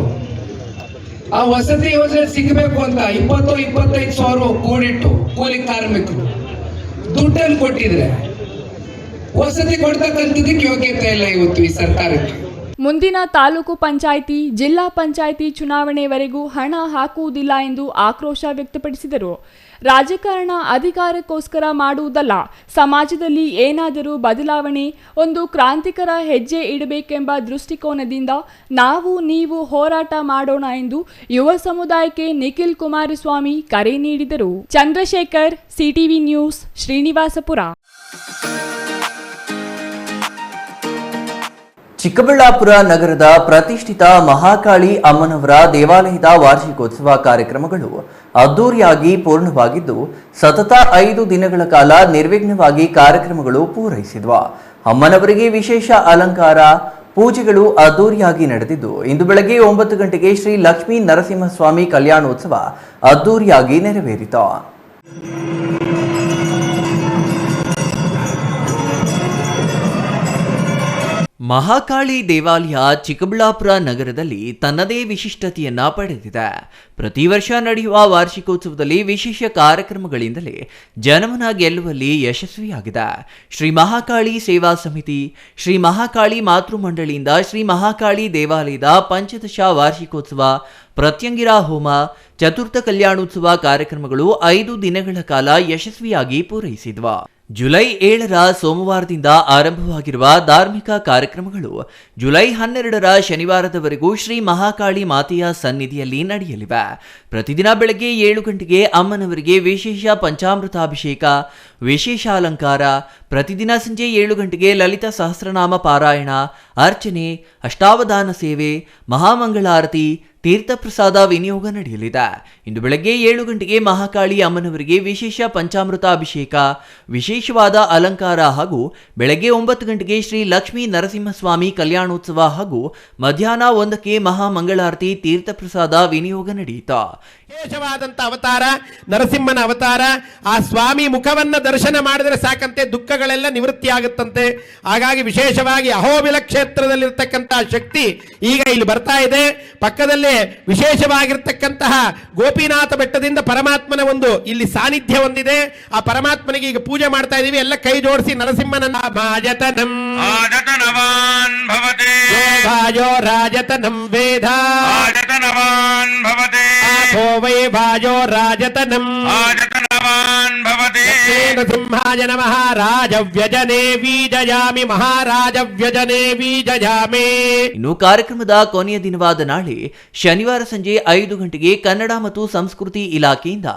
ಆ ವಸತಿ ಯೋಜನೆ ಸಿಗಬೇಕು ಅಂತ 20-25 ಸಾವಿರ ಕೂಡಿಟ್ಟು ಕೂಲಿ ಕಾರ್ಮಿಕರು ದುಡ್ಡನ್ನು ಕೊಟ್ಟಿದ್ರೆ ವಸತಿ ಕೊಡ್ತಕ್ಕಂಥದಕ್ಕೆ ಯೋಗ್ಯತೆ ಇಲ್ಲ ಇವತ್ತು ಈ ಸರ್ಕಾರಕ್ಕೆ. ಮುಂದಿನ ತಾಲೂಕು ಪಂಚಾಯಿತಿ ಜಿಲ್ಲಾ ಪಂಚಾಯಿತಿ ಚುನಾವಣೆವರೆಗೂ ಹಣ ಹಾಕುವುದಿಲ್ಲ ಎಂದು ಆಕ್ರೋಶ ವ್ಯಕ್ತಪಡಿಸಿದರು. ರಾಜಕಾರಣ ಅಧಿಕಾರಕ್ಕೋಸ್ಕರ ಮಾಡುವುದಲ್ಲ, ಸಮಾಜದಲ್ಲಿ ಏನಾದರೂ ಬದಲಾವಣೆ, ಒಂದು ಕ್ರಾಂತಿಕರ ಹೆಜ್ಜೆ ಇಡಬೇಕೆಂಬ ದೃಷ್ಟಿಕೋನದಿಂದ ನಾವು ನೀವು ಹೋರಾಟ ಮಾಡೋಣ ಎಂದು ಯುವ ಸಮುದಾಯಕ್ಕೆ ನಿಖಿಲ್ ಕುಮಾರಸ್ವಾಮಿ ಕರೆ ನೀಡಿದರು. Chandrashekhar, CTV news, Srinivaspur. ಚಿಕ್ಕಬಳ್ಳಾಪುರ ನಗರದ ಪ್ರತಿಷ್ಠಿತ ಮಹಾಕಾಳಿ ಅಮ್ಮನವರ ದೇವಾಲಯದ ವಾರ್ಷಿಕೋತ್ಸವ ಕಾರ್ಯಕ್ರಮಗಳು ಅದ್ದೂರಿಯಾಗಿ ಪೂರ್ಣವಾಗಿದ್ದು ಸತತ 5 ದಿನಗಳ ಕಾಲ ನಿರ್ವಿಘ್ನವಾಗಿ ಕಾರ್ಯಕ್ರಮಗಳು ಪೂರೈಸಿದ್ವು. ಅಮ್ಮನವರಿಗೆ ವಿಶೇಷ ಅಲಂಕಾರ ಪೂಜೆಗಳು ಅದ್ದೂರಿಯಾಗಿ ನಡೆದಿದ್ದು ಇಂದು ಬೆಳಗ್ಗೆ 9 ಗಂಟೆಗೆ ಶ್ರೀ ಲಕ್ಷ್ಮೀ ನರಸಿಂಹಸ್ವಾಮಿ ಕಲ್ಯಾಣೋತ್ಸವ ಅದ್ದೂರಿಯಾಗಿ ನೆರವೇರಿತು. ಮಹಾಕಾಳಿ ದೇವಾಲಯ ಚಿಕ್ಕಬಳ್ಳಾಪುರ ನಗರದಲ್ಲಿ ತನ್ನದೇ ವಿಶಿಷ್ಟತೆಯನ್ನ ಪಡೆದಿದೆ. ಪ್ರತಿ ವರ್ಷ ನಡೆಯುವ ವಾರ್ಷಿಕೋತ್ಸವದಲ್ಲಿ ವಿಶೇಷ ಕಾರ್ಯಕ್ರಮಗಳಿಂದಲೇ ಜನಮನ ಗೆಲ್ಲುವಲ್ಲಿ ಯಶಸ್ವಿಯಾಗಿದೆ. ಶ್ರೀ ಮಹಾಕಾಳಿ ಸೇವಾ ಸಮಿತಿ, ಶ್ರೀ ಮಹಾಕಾಳಿ ಮಾತೃ ಮಂಡಳಿಯಿಂದ ಶ್ರೀ ಮಹಾಕಾಳಿ ದೇವಾಲಯದ ಪಂಚದಶ ವಾರ್ಷಿಕೋತ್ಸವ, ಪ್ರತ್ಯಂಗಿರಾ ಹೋಮ, ಚತುರ್ಥ ಕಲ್ಯಾಣೋತ್ಸವ ಕಾರ್ಯಕ್ರಮಗಳು 5 ದಿನಗಳ ಕಾಲ ಯಶಸ್ವಿಯಾಗಿ ಪೂರೈಸಿದ್ವು. ಜುಲೈ 7ರ ಸೋಮವಾರದಿಂದ ಆರಂಭವಾಗಿರುವ ಧಾರ್ಮಿಕ ಕಾರ್ಯಕ್ರಮಗಳು ಜುಲೈ 12ರ ಶನಿವಾರದವರೆಗೂ ಶ್ರೀ ಮಹಾಕಾಳಿ ಮಾತೆಯ ಸನ್ನಿಧಿಯಲ್ಲಿ ನಡೆಯಲಿವೆ. ಪ್ರತಿದಿನ ಬೆಳಗ್ಗೆ 7 ಗಂಟೆಗೆ ಅಮ್ಮನವರಿಗೆ ವಿಶೇಷ ಪಂಚಾಮೃತಾಭಿಷೇಕ, ವಿಶೇಷ ಅಲಂಕಾರ, ಪ್ರತಿದಿನ ಸಂಜೆ 7 ಗಂಟೆಗೆ ಲಲಿತಾ ಸಹಸ್ರನಾಮ ಪಾರಾಯಣ, ಅರ್ಚನೆ, ಅಷ್ಟಾವಧಾನ ಸೇವೆ, ಮಹಾಮಂಗಳಾರತಿ, ತೀರ್ಥಪ್ರಸಾದ ವಿನಿಯೋಗ ನಡೆಯಲಿದೆ. ಇಂದು ಬೆಳಗ್ಗೆ 7 ಗಂಟೆಗೆ ಮಹಾಕಾಳಿ ಅಮ್ಮನವರಿಗೆ ವಿಶೇಷ ಪಂಚಾಮೃತ ಅಭಿಷೇಕ, ವಿಶೇಷವಾದ ಅಲಂಕಾರ ಹಾಗೂ ಬೆಳಗ್ಗೆ 9 ಗಂಟೆಗೆ ಶ್ರೀ ಲಕ್ಷ್ಮೀ ನರಸಿಂಹಸ್ವಾಮಿ ಕಲ್ಯಾಣೋತ್ಸವ ಹಾಗೂ ಮಧ್ಯಾಹ್ನ 1ಕ್ಕೆ ಮಹಾಮಂಗಳಾರತಿ, ತೀರ್ಥಪ್ರಸಾದ ವಿನಿಯೋಗ ನಡೆಯಿತು. ವಿಶೇಷವಾದಂಥ ಅವತಾರ ನರಸಿಂಹನ ಅವತಾರ. ಆ ಸ್ವಾಮಿ ಮುಖವನ್ನ ದರ್ಶನ ಮಾಡಿದರೆ ಸಾಕಂತೆ ದುಃಖಗಳೆಲ್ಲ ನಿವೃತ್ತಿಯಾಗುತ್ತಂತೆ. ಹಾಗಾಗಿ ವಿಶೇಷವಾಗಿ ಅಹೋಬಿಲ ಕ್ಷೇತ್ರದಲ್ಲಿರ್ತಕ್ಕಂತಹ ಶಕ್ತಿ ಈಗ ಇಲ್ಲಿ ಬರ್ತಾ ಇದೆ. ಪಕ್ಕದಲ್ಲೇ ವಿಶೇಷವಾಗಿರ್ತಕ್ಕಂತಹ ಗೋಪಿನಾಥ ಬೆಟ್ಟದಿಂದ ಪರಮಾತ್ಮನ ಒಂದು ಇಲ್ಲಿ ಸಾನ್ನಿಧ್ಯ ಹೊಂದಿದೆ. ಆ ಪರಮಾತ್ಮನಿಗೆ ಈಗ ಪೂಜೆ ಮಾಡ್ತಾ ಇದೀವಿ. ಎಲ್ಲ ಕೈ ಜೋಡಿಸಿ ನರಸಿಂಹನ ಭಾಜತನಂ ಆಜತನವಾನ್ ಭವತೆ ಭಾಜೋ ರಾಜತನಂ ವೇದ ಆಜತನವಾನ್ ಭವತೆ ಆಥೋ ವೈ ಭಾಜೋ ರಾಜತನಂ ಆಜತನವಾನ್ ಭವತೆ ನರಸಿಂಹಾಯ ನಮಃ ರಾಜವ್ಯಜನೆ ವೀಜಯಾಮಿ ಮಹಾರಾಜವ್ಯಜನೆ ವೀಜಯಾಮಿ. ಇನ್ನು ಕಾರ್ಯಕ್ರಮದ ಕೊನೆಯ ದಿನವಾದ ನಾಳೆ ಶನಿವಾರ ಸಂಜೆ 5 ಗಂಟೆಗೆ ಕನ್ನಡ ಮತ್ತು ಸಂಸ್ಕೃತಿ ಇಲಾಖೆಯಿಂದ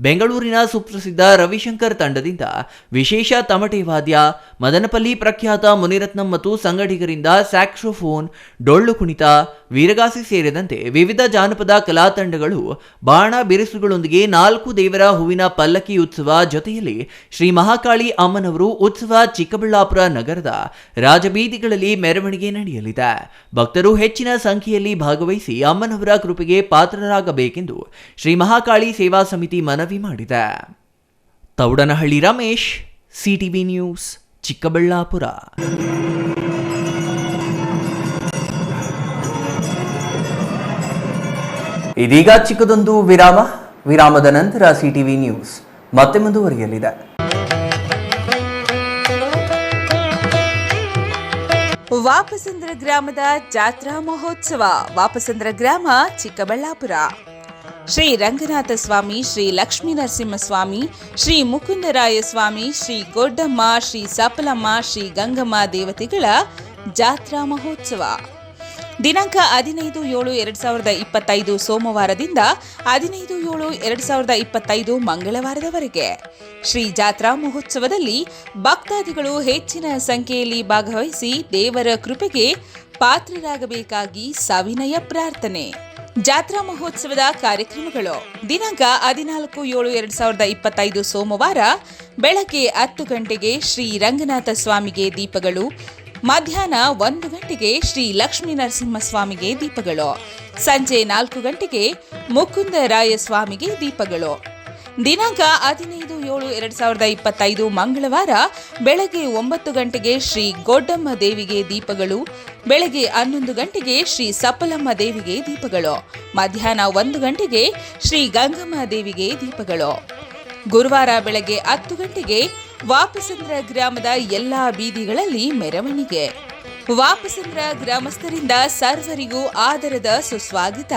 ಬೆಂಗಳೂರಿನ ಸುಪ್ರಸಿದ್ಧ ರವಿಶಂಕರ್ ತಂಡದಿಂದ ವಿಶೇಷ ತಮಟೆ ವಾದ್ಯ, ಮದನಪಲ್ಲಿ ಪ್ರಖ್ಯಾತ ಮುನಿರತ್ನಂ ಮತ್ತು ಸಂಗಡಿಗರಿಂದ ಸ್ಯಾಕ್ಸೋಫೋನ್, ಡೊಳ್ಳು ಕುಣಿತ, ವೀರಗಾಸೆ ಸೇರಿದಂತೆ ವಿವಿಧ ಜಾನಪದ ಕಲಾ ತಂಡಗಳು ಬಾಣ ಬಿರುಸುಗಳೊಂದಿಗೆ 4 ದೇವರ ಹೂವಿನ ಪಲ್ಲಕ್ಕಿ ಉತ್ಸವ ಜೊತೆಯಲ್ಲಿ ಶ್ರೀ ಮಹಾಕಾಳಿ ಅಮ್ಮನವರು ಉತ್ಸವ ಚಿಕ್ಕಬಳ್ಳಾಪುರ ನಗರದ ರಾಜಬೀದಿಗಳಲ್ಲಿ ಮೆರವಣಿಗೆ ನಡೆಯಲಿದೆ. ಭಕ್ತರು ಹೆಚ್ಚಿನ ಸಂಖ್ಯೆಯಲ್ಲಿ ಭಾಗವಹಿಸಿ ಅಮ್ಮನವರ ಕೃಪೆಗೆ ಪಾತ್ರರಾಗಬೇಕೆಂದು ಶ್ರೀ ಮಹಾಕಾಳಿ ಸೇವಾ ಸಮಿತಿ ಮನವಿ ಮಾಡಿದೆ. Thoudanahalli Ramesh, CTV news, Chikkaballapur. ಇದೀಗ ಚಿಕ್ಕದೊಂದು ವಿರಾಮ. ವಿರಾಮದ ನಂತರ ಸಿಟಿವಿ ನ್ಯೂಸ್ ಮತ್ತೆ ಮುಂದುವರಿಯಲಿದೆ. ವಾಪಸಂದ್ರ ಗ್ರಾಮದ ಜಾತ್ರಾ ಮಹೋತ್ಸವ. ವಾಪಸಂದ್ರ ಗ್ರಾಮ, ಚಿಕ್ಕಬಳ್ಳಾಪುರ. ಶ್ರೀ ರಂಗನಾಥ ಸ್ವಾಮಿ, ಶ್ರೀ ಲಕ್ಷ್ಮೀ ನರಸಿಂಹಸ್ವಾಮಿ, ಶ್ರೀ ಮುಕುಂದರಾಯ ಸ್ವಾಮಿ, ಶ್ರೀ ಗೊಡ್ಡಮ್ಮ, ಶ್ರೀ ಸಪಲಮ್ಮ, ಶ್ರೀ ಗಂಗಮ್ಮ ದೇವತೆಗಳ ಜಾತ್ರಾ ಮಹೋತ್ಸವ ದಿನಾಂಕ 15/7/2025 ಸೋಮವಾರದಿಂದ 15/7/2025 ಮಂಗಳವಾರದವರೆಗೆ. ಶ್ರೀ ಜಾತ್ರಾ ಮಹೋತ್ಸವದಲ್ಲಿ ಭಕ್ತಾದಿಗಳು ಹೆಚ್ಚಿನ ಸಂಖ್ಯೆಯಲ್ಲಿ ಭಾಗವಹಿಸಿ ದೇವರ ಕೃಪೆಗೆ ಪಾತ್ರರಾಗಬೇಕಾಗಿ ಸವಿನಯ ಪ್ರಾರ್ಥನೆ. ಜಾತ್ರಾ ಮಹೋತ್ಸವದ ಕಾರ್ಯಕ್ರಮಗಳು ದಿನಾಂಕ 14/7/2025 ಸೋಮವಾರ ಬೆಳಗ್ಗೆ 10 ಗಂಟೆಗೆ ಶ್ರೀ ರಂಗನಾಥ ಸ್ವಾಮಿಗೆ ದೀಪಗಳು, ಮಧ್ಯಾಹ್ನ 1 ಗಂಟೆಗೆ ಶ್ರೀ ಲಕ್ಷ್ಮೀ ನರಸಿಂಹಸ್ವಾಮಿಗೆ ದೀಪಗಳು, ಸಂಜೆ 4 ಗಂಟೆಗೆ ಮುಕುಂದರಾಯ ಸ್ವಾಮಿಗೆ ದೀಪಗಳು. ದಿನಾಂಕ 15/7/2025 ಮಂಗಳವಾರ ಬೆಳಗ್ಗೆ 9 ಗಂಟೆಗೆ ಶ್ರೀ ಗೊಡ್ಡಮ್ಮ ದೇವಿಗೆ ದೀಪಗಳು, ಬೆಳಗ್ಗೆ 11 ಗಂಟೆಗೆ ಶ್ರೀ ಸಪಲಮ್ಮ ದೇವಿಗೆ ದೀಪಗಳು, ಮಧ್ಯಾಹ್ನ 1 ಗಂಟೆಗೆ ಶ್ರೀ ಗಂಗಮ್ಮ ದೇವಿಗೆ ದೀಪಗಳು. ಗುರುವಾರ ಬೆಳಗ್ಗೆ 10 ಗಂಟೆಗೆ ವಾಪಸಂದ್ರ ಗ್ರಾಮದ ಎಲ್ಲಾ ಬೀದಿಗಳಲ್ಲಿ ಮೆರವಣಿಗೆ. ವಾಪಸಂದ್ರ ಗ್ರಾಮಸ್ಥರಿಂದ ಸರ್ವರಿಗೂ ಆದರದ ಸುಸ್ವಾಗತ.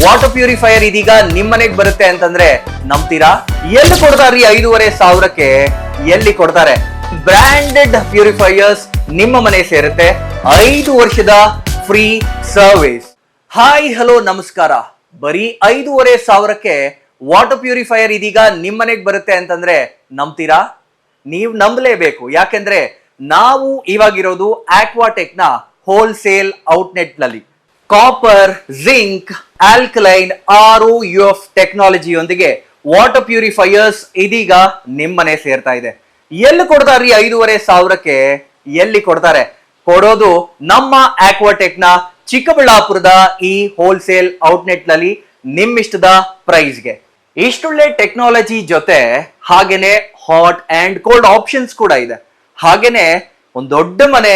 ವಾಟರ್ ಪ್ಯೂರಿಫೈಯರ್ ಇದೀಗ ನಿಮ್ಮನೆಗೆ ಬರುತ್ತೆ ಅಂತಂದ್ರೆ ನಂಬ್ತೀರಾ? ಎಲ್ಲಿ ಕೊಡ್ತಾರ್ರಿ 5,500ಕ್ಕೆ? ಎಲ್ಲಿ ಕೊಡ್ತಾರೆ? ಬ್ರಾಂಡೆಡ್ ಪ್ಯೂರಿಫೈಯರ್ಸ್ ನಿಮ್ಮ ಮನೆ ಸೇರುತ್ತೆ. 5 ವರ್ಷದ ಫ್ರೀ ಸರ್ವಿಸ್. ಹಾಯ್ ಹಲೋ ನಮಸ್ಕಾರ. ಬರೀ 5,500ಕ್ಕೆ ವಾಟರ್ ಪ್ಯೂರಿಫೈಯರ್ ಇದೀಗ ನಿಮ್ಮನೆಗೆ ಬರುತ್ತೆ ಅಂತಂದ್ರೆ ನಂಬ್ತೀರಾ? ನೀವು ನಂಬಲೇಬೇಕು. ಯಾಕೆಂದ್ರೆ ನಾವು ಇವಾಗಿರೋದು ಆಕ್ವಾಟೆಕ್ ನ ಹೋಲ್ಸೇಲ್ ಔಟ್ಲೆಟ್ ನಲ್ಲಿ. ಕಾಪರ್, ಜಿಂಕ್, ಆಲ್ಕಲೈನ್, ROUF ಟೆಕ್ನಾಲಜಿಯೊಂದಿಗೆ ವಾಟರ್ ಪ್ಯೂರಿಫೈಯರ್ಸ್ ಇದೀಗ ನಿಮ್ಮನೆ ಸೇರ್ತಾ ಇದೆ. ಎಲ್ಲಿ ಕೊಡ್ತಾರ್ರಿ 5,500ಕ್ಕೆ? ಎಲ್ಲಿ ಕೊಡ್ತಾರೆ? ಕೊಡೋದು ನಮ್ಮ ಆಕ್ವಾಟೆಕ್ ನ ಚಿಕ್ಕಬಳ್ಳಾಪುರದ ಈ ಹೋಲ್ಸೇಲ್ ಔಟ್ಲೆಟ್ ನಲ್ಲಿ ನಿಮ್ಮಿಷ್ಟದ ಪ್ರೈಸ್ಗೆ. ಇಷ್ಟೊಳ್ಳೆ ಟೆಕ್ನಾಲಜಿ ಜೊತೆ ಹಾಗೇನೆ ಹಾಟ್ ಅಂಡ್ ಕೋಲ್ಡ್ ಆಪ್ಷನ್ಸ್ ಕೂಡ ಇದೆ. ಹಾಗೇನೆ ಒಂದ್ ದೊಡ್ಡ ಮನೆ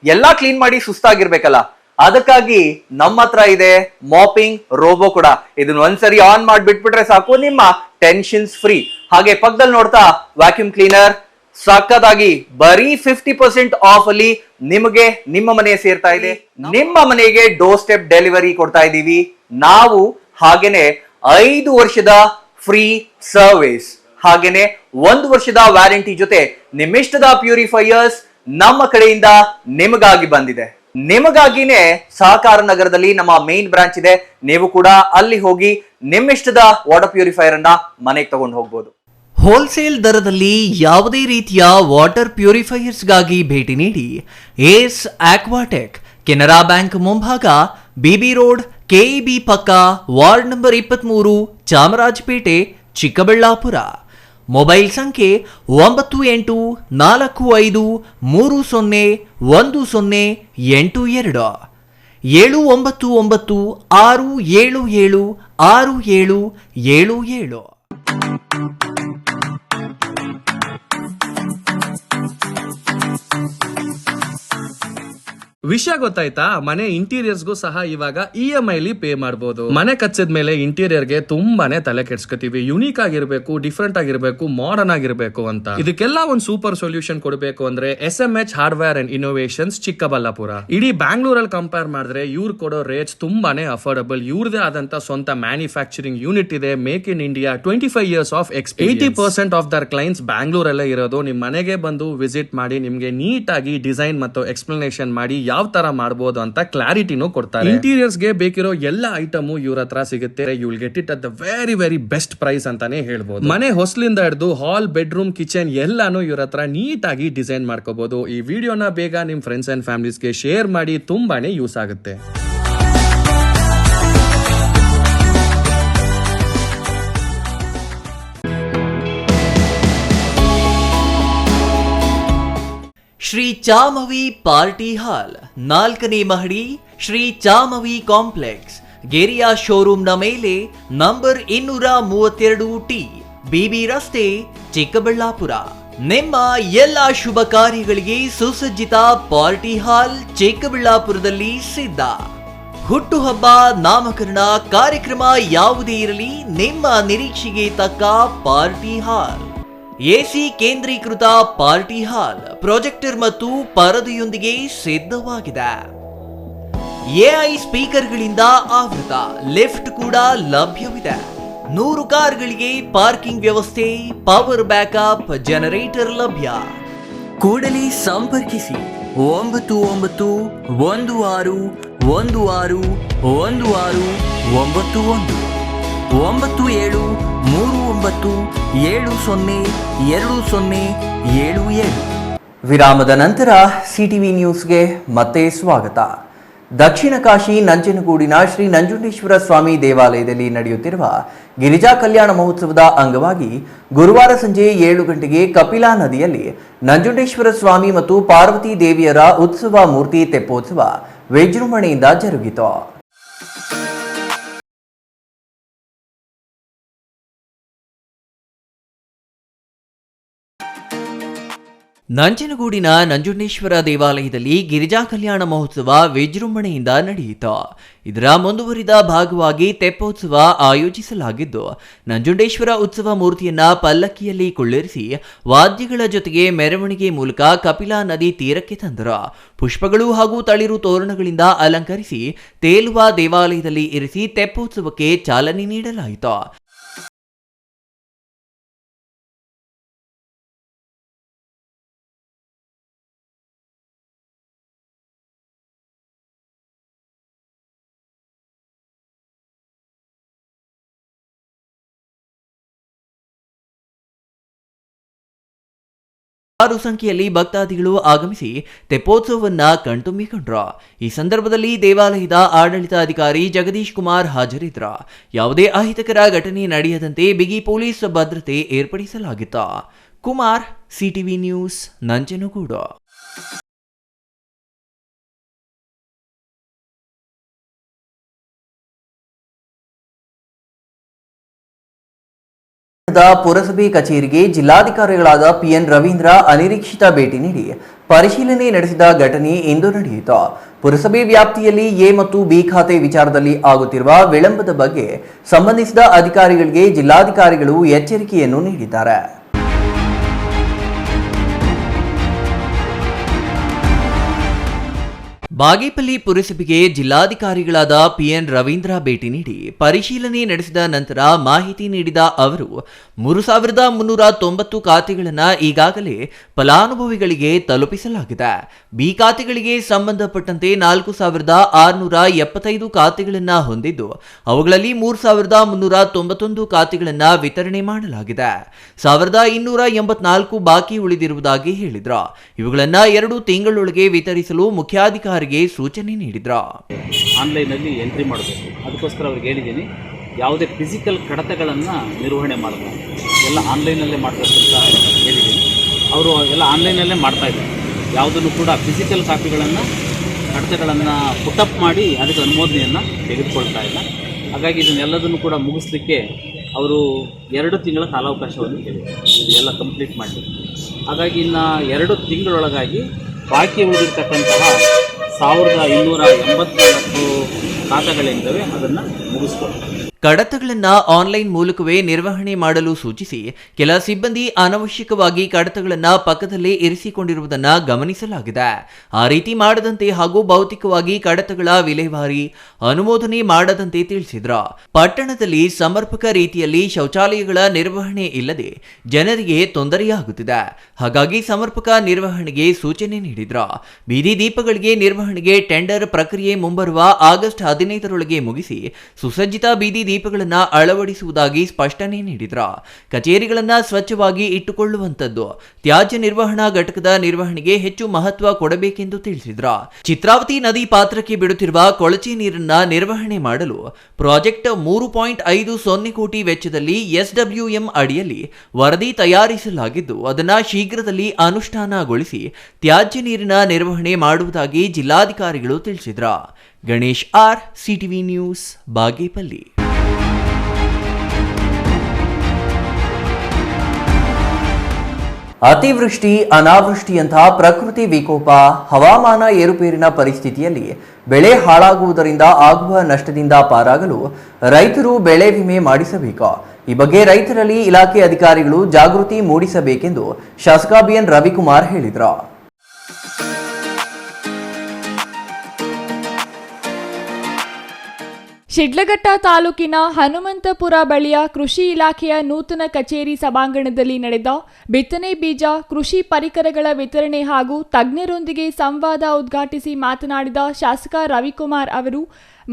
ಎಲ್ಲಾ ಕ್ಲೀನ್ ಮಾಡಿ ಸುಸ್ತಾಗಿರ್ಬೇಕಲ್ಲ, ಅದಕ್ಕಾಗಿ ನಮ್ಮ ಹತ್ರ ಇದೆ ಮಾಪಿಂಗ್ ರೋಬೋ ಕೂಡ. ಇದನ್ನ ಒಂದ್ಸರಿ ಆನ್ ಮಾಡಿ ಬಿಟ್ಬಿಟ್ರೆ ಸಾಕು, ನಿಮ್ಮ ಟೆನ್ಷನ್ಸ್ ಫ್ರೀ. ಹಾಗೆ ಪಕ್ಕದಲ್ಲಿ ನೋಡ್ತಾ ವ್ಯಾಕ್ಯೂಮ್ ಕ್ಲೀನರ್ ಸಕ್ಕತ್ತಾಗಿ ಬರೀ 50% ಆಫ್ ಅಲ್ಲಿ ನಿಮಗೆ ನಿಮ್ಮ ಮನೆ ಸೇರ್ತಾ ಇದೆ. ನಿಮ್ಮ ಮನೆಗೆ ಡೋರ್ ಸ್ಟೆಪ್ ಡೆಲಿವರಿ ಕೊಡ್ತಾ ಇದೀವಿ ನಾವು. ಹಾಗೇನೆ 5 ವರ್ಷದ ಫ್ರೀ ಸರ್ವಿಸ್, ಹಾಗೇನೆ 1 ವರ್ಷದ ವ್ಯಾರಂಟಿ ಜೊತೆ ನಿಮ್ಮಿಷ್ಟದ ಪ್ಯೂರಿಫೈಯರ್ಸ್ ನಮ್ಮ ಕಡೆಯಿಂದ ನಿಮಗಾಗಿ ಬಂದಿದೆ. ನಿಮಗಾಗಿನೇ ಸಹಕಾರ ನಗರದಲ್ಲಿ ನಮ್ಮ ಮೇನ್ ಬ್ರಾಂಚ್ ಇದೆ. ನೀವು ಕೂಡ ಅಲ್ಲಿ ಹೋಗಿ ನಿಮ್ಮಿಷ್ಟದ ವಾಟರ್ ಪ್ಯೂರಿಫೈಯರ್ ಅನ್ನ ಮನೆಗೆ ತಗೊಂಡು ಹೋಗ್ಬೋದು. ಹೋಲ್ಸೇಲ್ ದರದಲ್ಲಿ ಯಾವುದೇ ರೀತಿಯ ವಾಟರ್ ಪ್ಯೂರಿಫೈಯರ್ಸ್ಗಾಗಿ ಭೇಟಿ ನೀಡಿ ಏಸ್ ಆಕ್ವಾಟೆಕ್, ಕೆನರಾ ಬ್ಯಾಂಕ್ ಮುಂಭಾಗ, ಬಿಬಿ ರೋಡ್, ಕೆಇಬಿ ಪಕ್ಕ, ward number 23, Chamarajpet, Chikkaballapur. Mobile ಸಂಖ್ಯೆ 9840301082, 7996776777. ವಿಷಯ ಗೊತ್ತಾಯ್ತಾ? ಮನೆ ಇಂಟೀರಿಯರ್ಸ್ಗೂ ಸಹ ಇವಾಗ EMI ಪೇ ಮಾಡಬಹುದು. ಮನೆ ಕಚ್ಚಿದ ಮೇಲೆ ಇಂಟೀರಿಯರ್ಗೆ ತುಂಬಾನೇ ತಲೆ ಕೆಡ್ಸ್ಕೊತೀವಿ. ಯುನೀಕ್ ಆಗಿರ್ಬೇಕು, ಡಿಫ್ರೆಂಟ್ ಆಗಿರ್ಬೇಕು, ಮಾಡರ್ನ್ ಆಗಿರ್ಬೇಕು ಅಂತ. ಇದಕ್ಕೆಲ್ಲ ಒಂದು ಸೂಪರ್ ಸೊಲ್ಯೂಷನ್ ಕೊಡಬೇಕು ಅಂದ್ರೆ SMH hardware and innovations Chikkaballapur. ಇಡೀ ಬ್ಯಾಂಗ್ಳೂರಲ್ಲಿ ಕಂಪೇರ್ ಮಾಡಿದ್ರೆ ಇವ್ರು ಕೊಡೋ ರೇಟ್ಸ್ ತುಂಬಾನೇ ಅಫೋರ್ಡಬಲ್. ಇವ್ರದೇ ಆದಂತ ಸ್ವಂತ ಮ್ಯಾನುಫ್ಯಾಕ್ಚರಿಂಗ್ ಯೂನಿಟ್ ಇದೆ. Make in India, 25 years of experience. 80% of their clients ಬ್ಯಾಂಗ್ಳೂರಲ್ಲೇ ಇರೋದು. ನಿಮ್ ಮನೆಗೆ ಬಂದು ವಿಸಿಟ್ ಮಾಡಿ ನಿಮ್ಗೆ ನೀಟ್ ಆಗಿ ಡಿಸೈನ್ ಮತ್ತು ಎಕ್ಸ್ಪ್ಲನೇಷನ್ ಮಾಡಿ ಯಾವ ತರ ಮಾಡಬಹುದು ಅಂತ ಕ್ಲಾರಿಟಿನೂ ಕೊಡ್ತಾರೆ. ಇಂಟೀರಿಯರ್ಸ್ ಗೆ ಬೇಕಿರೋ ಎಲ್ಲ ಐಟಮು ಇವ್ರ ಹತ್ರ ಸಿಗುತ್ತೆ. You will get it at the very very best price ಅಂತಾನೆ ಹೇಳ್ಬೋದು. ಮನೆ ಹೊಸ್ಲಿಂದ ಹಿಡಿದು ಹಾಲ್, ಬೆಡ್ರೂಮ್, ಕಿಚನ್ ಎಲ್ಲಾನು ಇವ್ರ ಹತ್ರ ನೀಟ್ ಆಗಿ ಡಿಸೈನ್ ಮಾಡ್ಕೋಬಹುದು. ಈ ವಿಡಿಯೋನ ಬೇಗ ನಿಮ್ ಫ್ರೆಂಡ್ಸ್ ಅಂಡ್ ಫ್ಯಾಮಿಲೀಸ್ಗೆ ಶೇರ್ ಮಾಡಿ, ತುಂಬಾನೇ ಯೂಸ್ ಆಗುತ್ತೆ. ಶ್ರೀ ಚಾಮವಿ ಪಾರ್ಟಿ ಹಾಲ್, 4ನೇ ಮಹಡಿ, ಶ್ರೀ ಚಾಮವಿ ಕಾಂಪ್ಲೆಕ್ಸ್, ಗೆರಿಯಾ ಶೋರೂಮ್ನ ಮೇಲೆ, ನಂಬರ್ 232T, ಬಿಬಿ ರಸ್ತೆ, ಚಿಕ್ಕಬಳ್ಳಾಪುರ. ನಿಮ್ಮ ಎಲ್ಲ ಶುಭ ಕಾರ್ಯಗಳಿಗೆ ಸುಸಜ್ಜಿತ ಪಾರ್ಟಿ ಹಾಲ್ ಚಿಕ್ಕಬಳ್ಳಾಪುರದಲ್ಲಿ ಸಿದ್ಧ. ಹುಟ್ಟುಹಬ್ಬ, ನಾಮಕರಣ, ಕಾರ್ಯಕ್ರಮ ಯಾವುದೇ ಇರಲಿ, ನಿಮ್ಮ ನಿರೀಕ್ಷೆಗೆ ತಕ್ಕ ಪಾರ್ಟಿ ಹಾಲ್. ಎಸಿ ಕೇಂದ್ರೀಕೃತ ಪಾರ್ಟಿ ಹಾಲ್, ಪ್ರೊಜೆಕ್ಟರ್ ಮತ್ತು ಪರದೆಯೊಂದಿಗೆ ಸಿದ್ಧವಾಗಿದೆ. ಎಐ ಸ್ಪೀಕರ್ಗಳಿಂದ ಆವೃತ, ಲಿಫ್ಟ್ ಕೂಡ ಲಭ್ಯವಿದೆ. 100 ಕಾರ್ಗಳಿಗೆ ಪಾರ್ಕಿಂಗ್ ವ್ಯವಸ್ಥೆ, ಪವರ್ ಬ್ಯಾಕಪ್, ಜನರೇಟರ್ ಲಭ್ಯ. ಕೂಡಲೇ ಸಂಪರ್ಕಿಸಿ 9916161691 9739702077. ವಿರಾಮದ ನಂತರ ಸಿಟಿವಿ ನ್ಯೂಸ್ಗೆ ಮತ್ತೆ ಸ್ವಾಗತ. ದಕ್ಷಿಣ ಕಾಶಿ ನಂಜನಗೂಡಿನ ಶ್ರೀ ನಂಜುಂಡೇಶ್ವರ ಸ್ವಾಮಿ ದೇವಾಲಯದಲ್ಲಿ ನಡೆಯುತ್ತಿರುವ ಗಿರಿಜಾ ಕಲ್ಯಾಣ ಮಹೋತ್ಸವದ ಅಂಗವಾಗಿ ಗುರುವಾರ ಸಂಜೆ 7 ಗಂಟೆಗೆ ಕಪಿಲಾ ನದಿಯಲ್ಲಿ ನಂಜುಂಡೇಶ್ವರ ಸ್ವಾಮಿ ಮತ್ತು ಪಾರ್ವತಿ ದೇವಿಯರ ಉತ್ಸವ ಮೂರ್ತಿ ತೆಪ್ಪೋತ್ಸವ ವಿಜೃಂಭಣೆಯಿಂದ ಜರುಗಿತು. ನಂಜನಗೂಡಿನ ನಂಜುಂಡೇಶ್ವರ ದೇವಾಲಯದಲ್ಲಿ ಗಿರಿಜಾ ಕಲ್ಯಾಣ ಮಹೋತ್ಸವ ವಿಜೃಂಭಣೆಯಿಂದ ನಡೆಯಿತು. ಇದರ ಮುಂದುವರಿದ ಭಾಗವಾಗಿ ತೆಪ್ಪೋತ್ಸವ ಆಯೋಜಿಸಲಾಗಿದ್ದು, ನಂಜುಂಡೇಶ್ವರ ಉತ್ಸವ ಮೂರ್ತಿಯನ್ನ ಪಲ್ಲಕ್ಕಿಯಲ್ಲಿ ಕುಳ್ಳಿರಿಸಿ ವಾದ್ಯಗಳ ಜೊತೆಗೆ ಮೆರವಣಿಗೆ ಮೂಲಕ ಕಪಿಲಾ ನದಿ ತೀರಕ್ಕೆ ತಂದರು. ಪುಷ್ಪಗಳು ಹಾಗೂ ತಳಿರು ತೋರಣಗಳಿಂದ ಅಲಂಕರಿಸಿ ತೇಲುವ ದೇವಾಲಯದಲ್ಲಿ ಇರಿಸಿ ತೆಪ್ಪೋತ್ಸವಕ್ಕೆ ಚಾಲನೆ ನೀಡಲಾಯಿತು. ಸಂಖ್ಯೆಯಲ್ಲಿ ಭಕ್ತಾದಿಗಳು ಆಗಮಿಸಿ ತೆಪ್ಪೋತ್ಸವವನ್ನ ಕಣ್ತುಂಬಿಕೊಂಡ್ರು. ಈ ಸಂದರ್ಭದಲ್ಲಿ ದೇವಾಲಯದ ಆಡಳಿತಾಧಿಕಾರಿ ಜಗದೀಶ್ ಕುಮಾರ್ ಹಾಜರಿದ್ದರು. ಯಾವುದೇ ಅಹಿತಕರ ಘಟನೆ ನಡೆಯದಂತೆ ಬಿಗಿ ಪೊಲೀಸ್ ಭದ್ರತೆ ಏರ್ಪಡಿಸಲಾಗಿತ್ತು. Kumar, CTV news, Nanjangud. ಪುರಸಭೆ ಕಚೇರಿಗೆ ಜಿಲ್ಲಾಧಿಕಾರಿಗಳಾದ PN ರವೀಂದ್ರ ಅನಿರೀಕ್ಷಿತ ಭೇಟಿ ನೀಡಿ ಪರಿಶೀಲನೆ ನಡೆಸಿದ ಘಟನೆ ಇಂದು ನಡೆಯಿತು. ಪುರಸಭೆ ವ್ಯಾಪ್ತಿಯಲ್ಲಿ ಎ ಮತ್ತು ಬಿ ಖಾತೆ ವಿಚಾರದಲ್ಲಿ ಆಗುತ್ತಿರುವ ವಿಳಂಬದ ಬಗ್ಗೆ ಸಂಬಂಧಿಸಿದ ಅಧಿಕಾರಿಗಳಿಗೆ ಜಿಲ್ಲಾಧಿಕಾರಿಗಳು ಎಚ್ಚರಿಕೆಯನ್ನು ನೀಡಿದ್ದಾರೆ. ಬಾಗೇಪಲ್ಲಿ ಪುರಸಭೆಗೆ ಜಿಲ್ಲಾಧಿಕಾರಿಗಳಾದ ಪಿಎನ್ ರವೀಂದ್ರ ಭೇಟಿ ನೀಡಿ ಪರಿಶೀಲನೆ ನಡೆಸಿದ ನಂತರ ಮಾಹಿತಿ ನೀಡಿದ ಅವರು 3,390 ಖಾತೆಗಳನ್ನು ಈಗಾಗಲೇ ಫಲಾನುಭವಿಗಳಿಗೆ ತಲುಪಿಸಲಾಗಿದೆ. ಬಿ ಖಾತೆಗಳಿಗೆ ಸಂಬಂಧಪಟ್ಟಂತೆ 4,675 ಖಾತೆಗಳನ್ನು ಹೊಂದಿದ್ದು ಅವುಗಳಲ್ಲಿ 3,391 ಖಾತೆಗಳನ್ನು ವಿತರಣೆ ಮಾಡಲಾಗಿದೆ. 1,284 ಬಾಕಿ ಉಳಿದಿರುವುದಾಗಿ ಹೇಳಿದ್ರು. ಇವುಗಳನ್ನು 2 ತಿಂಗಳೊಳಗೆ ವಿತರಿಸಲು ಮುಖ್ಯಾಧಿಕಾರಿಗೆ ಸೂಚನೆ ನೀಡಿದ್ರು. ಆನ್ಲೈನಲ್ಲಿ ಎಂಟ್ರಿ ಮಾಡಬೇಕು. ಅದಕ್ಕೋಸ್ಕರ ಅವ್ರಿಗೆ ಹೇಳಿದ್ದೀನಿ, ಯಾವುದೇ ಫಿಸಿಕಲ್ ಕಡತಗಳನ್ನು ನಿರ್ವಹಣೆ ಮಾಡಬೇಕು, ಎಲ್ಲ ಆನ್ಲೈನಲ್ಲೇ ಮಾಡಬೇಕು ಅಂತ ಹೇಳಿದ್ದೀನಿ. ಅವರು ಎಲ್ಲ ಆನ್ಲೈನಲ್ಲೇ ಮಾಡ್ತಾಯಿದ್ದಾರೆ. ಯಾವುದನ್ನು ಕೂಡ ಫಿಸಿಕಲ್ ಕಾಪಿಗಳನ್ನು ಕಡತಗಳನ್ನು ಪುಟಪ್ ಮಾಡಿ ಅದಕ್ಕೆ ಅನುಮೋದನೆಯನ್ನು ತೆಗೆದುಕೊಳ್ತಾ ಇಲ್ಲ. ಹಾಗಾಗಿ ಇದನ್ನೆಲ್ಲದನ್ನು ಕೂಡ ಮುಗಿಸ್ಲಿಕ್ಕೆ ಅವರು 2 ತಿಂಗಳ ಕಾಲಾವಕಾಶವನ್ನು ಕೇಳಿದ್ದಾರೆ, ಇದೆಲ್ಲ ಕಂಪ್ಲೀಟ್ ಮಾಡಲಿಕ್ಕೆ. ಹಾಗಾಗಿ ಇನ್ನು 2 ತಿಂಗಳೊಳಗಾಗಿ ಬಾಕಿ ಉಳಿದಿರ್ತಕ್ಕಂತಹ 1,284 ಖಾತೆಗಳಿಂದವೆ ಅದನ್ನು ಮುಗಿಸ್ಕೊಳ್ತಾರೆ. ಕಡತಗಳನ್ನು ಆನ್ಲೈನ್ ಮೂಲಕವೇ ನಿರ್ವಹಣೆ ಮಾಡಲು ಸೂಚಿಸಿ ಕೆಲ ಸಿಬ್ಬಂದಿ ಅನವಶ್ಯಕವಾಗಿ ಕಡತಗಳನ್ನು ಪಕ್ಕದಲ್ಲೇ ಇರಿಸಿಕೊಂಡಿರುವುದನ್ನು ಗಮನಿಸಲಾಗಿದೆ. ಆ ರೀತಿ ಮಾಡದಂತೆ ಹಾಗೂ ಭೌತಿಕವಾಗಿ ಕಡತಗಳ ವಿಲೇವಾರಿ ಅನುಮೋದನೆ ಮಾಡದಂತೆ ತಿಳಿಸಿದ್ರು. ಪಟ್ಟಣದಲ್ಲಿ ಸಮರ್ಪಕ ರೀತಿಯಲ್ಲಿ ಶೌಚಾಲಯಗಳ ನಿರ್ವಹಣೆ ಇಲ್ಲದೆ ಜನರಿಗೆ ತೊಂದರೆಯಾಗುತ್ತಿದೆ. ಹಾಗಾಗಿ ಸಮರ್ಪಕ ನಿರ್ವಹಣೆಗೆ ಸೂಚನೆ ನೀಡಿದ್ರು. ಬೀದಿ ದೀಪಗಳಿಗೆ ನಿರ್ವಹಣೆಗೆ ಟೆಂಡರ್ ಪ್ರಕ್ರಿಯೆ ಮುಂಬರುವ ಆಗಸ್ಟ್ 15ರೊಳಗೆ ಮುಗಿಸಿ ಸುಸಜ್ಜಿತ ಬೀದಿ ದೀಪಗಳನ್ನು ಅಳವಡಿಸುವುದಾಗಿ ಸ್ಪಷ್ಟನೆ ನೀಡಿದ್ರು. ಕಚೇರಿಗಳನ್ನು ಸ್ವಚ್ಛವಾಗಿ ಇಟ್ಟುಕೊಳ್ಳುವಂತದ್ದು, ತ್ಯಾಜ್ಯ ನಿರ್ವಹಣಾ ಘಟಕದ ನಿರ್ವಹಣೆಗೆ ಹೆಚ್ಚು ಮಹತ್ವ ಕೊಡಬೇಕೆಂದು ತಿಳಿಸಿದ್ರು. ಚಿತ್ರಾವತಿ ನದಿ ಪಾತ್ರಕ್ಕೆ ಬಿಡುತ್ತಿರುವ ಕೊಳಚೆ ನೀರನ್ನ ನಿರ್ವಹಣೆ ಮಾಡಲು ಪ್ರಾಜೆಕ್ಟ್ 3.50 ಕೋಟಿ ವೆಚ್ಚದಲ್ಲಿ SWM ಅಡಿಯಲ್ಲಿ ವರದಿ ತಯಾರಿಸಲಾಗಿದ್ದು ಅದನ್ನು ಶೀಘ್ರದಲ್ಲಿ ಅನುಷ್ಠಾನಗೊಳಿಸಿ ತ್ಯಾಜ್ಯ ನೀರಿನ ನಿರ್ವಹಣೆ ಮಾಡುವುದಾಗಿ ಜಿಲ್ಲಾಧಿಕಾರಿಗಳು ತಿಳಿಸಿದ್ರು. Ganesh R, CTV news, Bagepalli. ಅತಿವೃಷ್ಟಿ, ಅನಾವೃಷ್ಟಿಯಂತಹ ಪ್ರಕೃತಿ ವಿಕೋಪ, ಹವಾಮಾನ ಏರುಪೇರಿನ ಪರಿಸ್ಥಿತಿಯಲ್ಲಿ ಬೆಳೆ ಹಾಳಾಗುವುದರಿಂದ ಆಗುವ ನಷ್ಟದಿಂದ ಪಾರಾಗಲು ರೈತರು ಬೆಳೆ ವಿಮೆ ಮಾಡಿಸಬೇಕು. ಈ ಬಗ್ಗೆ ರೈತರಲ್ಲಿ ಇಲಾಖೆ ಅಧಿಕಾರಿಗಳು ಜಾಗೃತಿ ಮೂಡಿಸಬೇಕೆಂದು ಶಾಸಕ ಬಿಎನ್ ರವಿಕುಮಾರ್ ಹೇಳಿದರು. ಶಿಡ್ಲಘಟ್ಟ ತಾಲೂಕಿನ ಹನುಮಂತಪುರ ಬಳಿಯ ಕೃಷಿ ಇಲಾಖೆಯ ನೂತನ ಕಚೇರಿ ಸಭಾಂಗಣದಲ್ಲಿ ನಡೆದ ಬಿತ್ತನೆ ಬೀಜ, ಕೃಷಿ ಪರಿಕರಗಳ ವಿತರಣೆ ಹಾಗೂ ತಜ್ಞರೊಂದಿಗೆ ಸಂವಾದ ಉದ್ಘಾಟಿಸಿ ಮಾತನಾಡಿದ ಶಾಸಕ ರವಿಕುಮಾರ್ ಅವರು,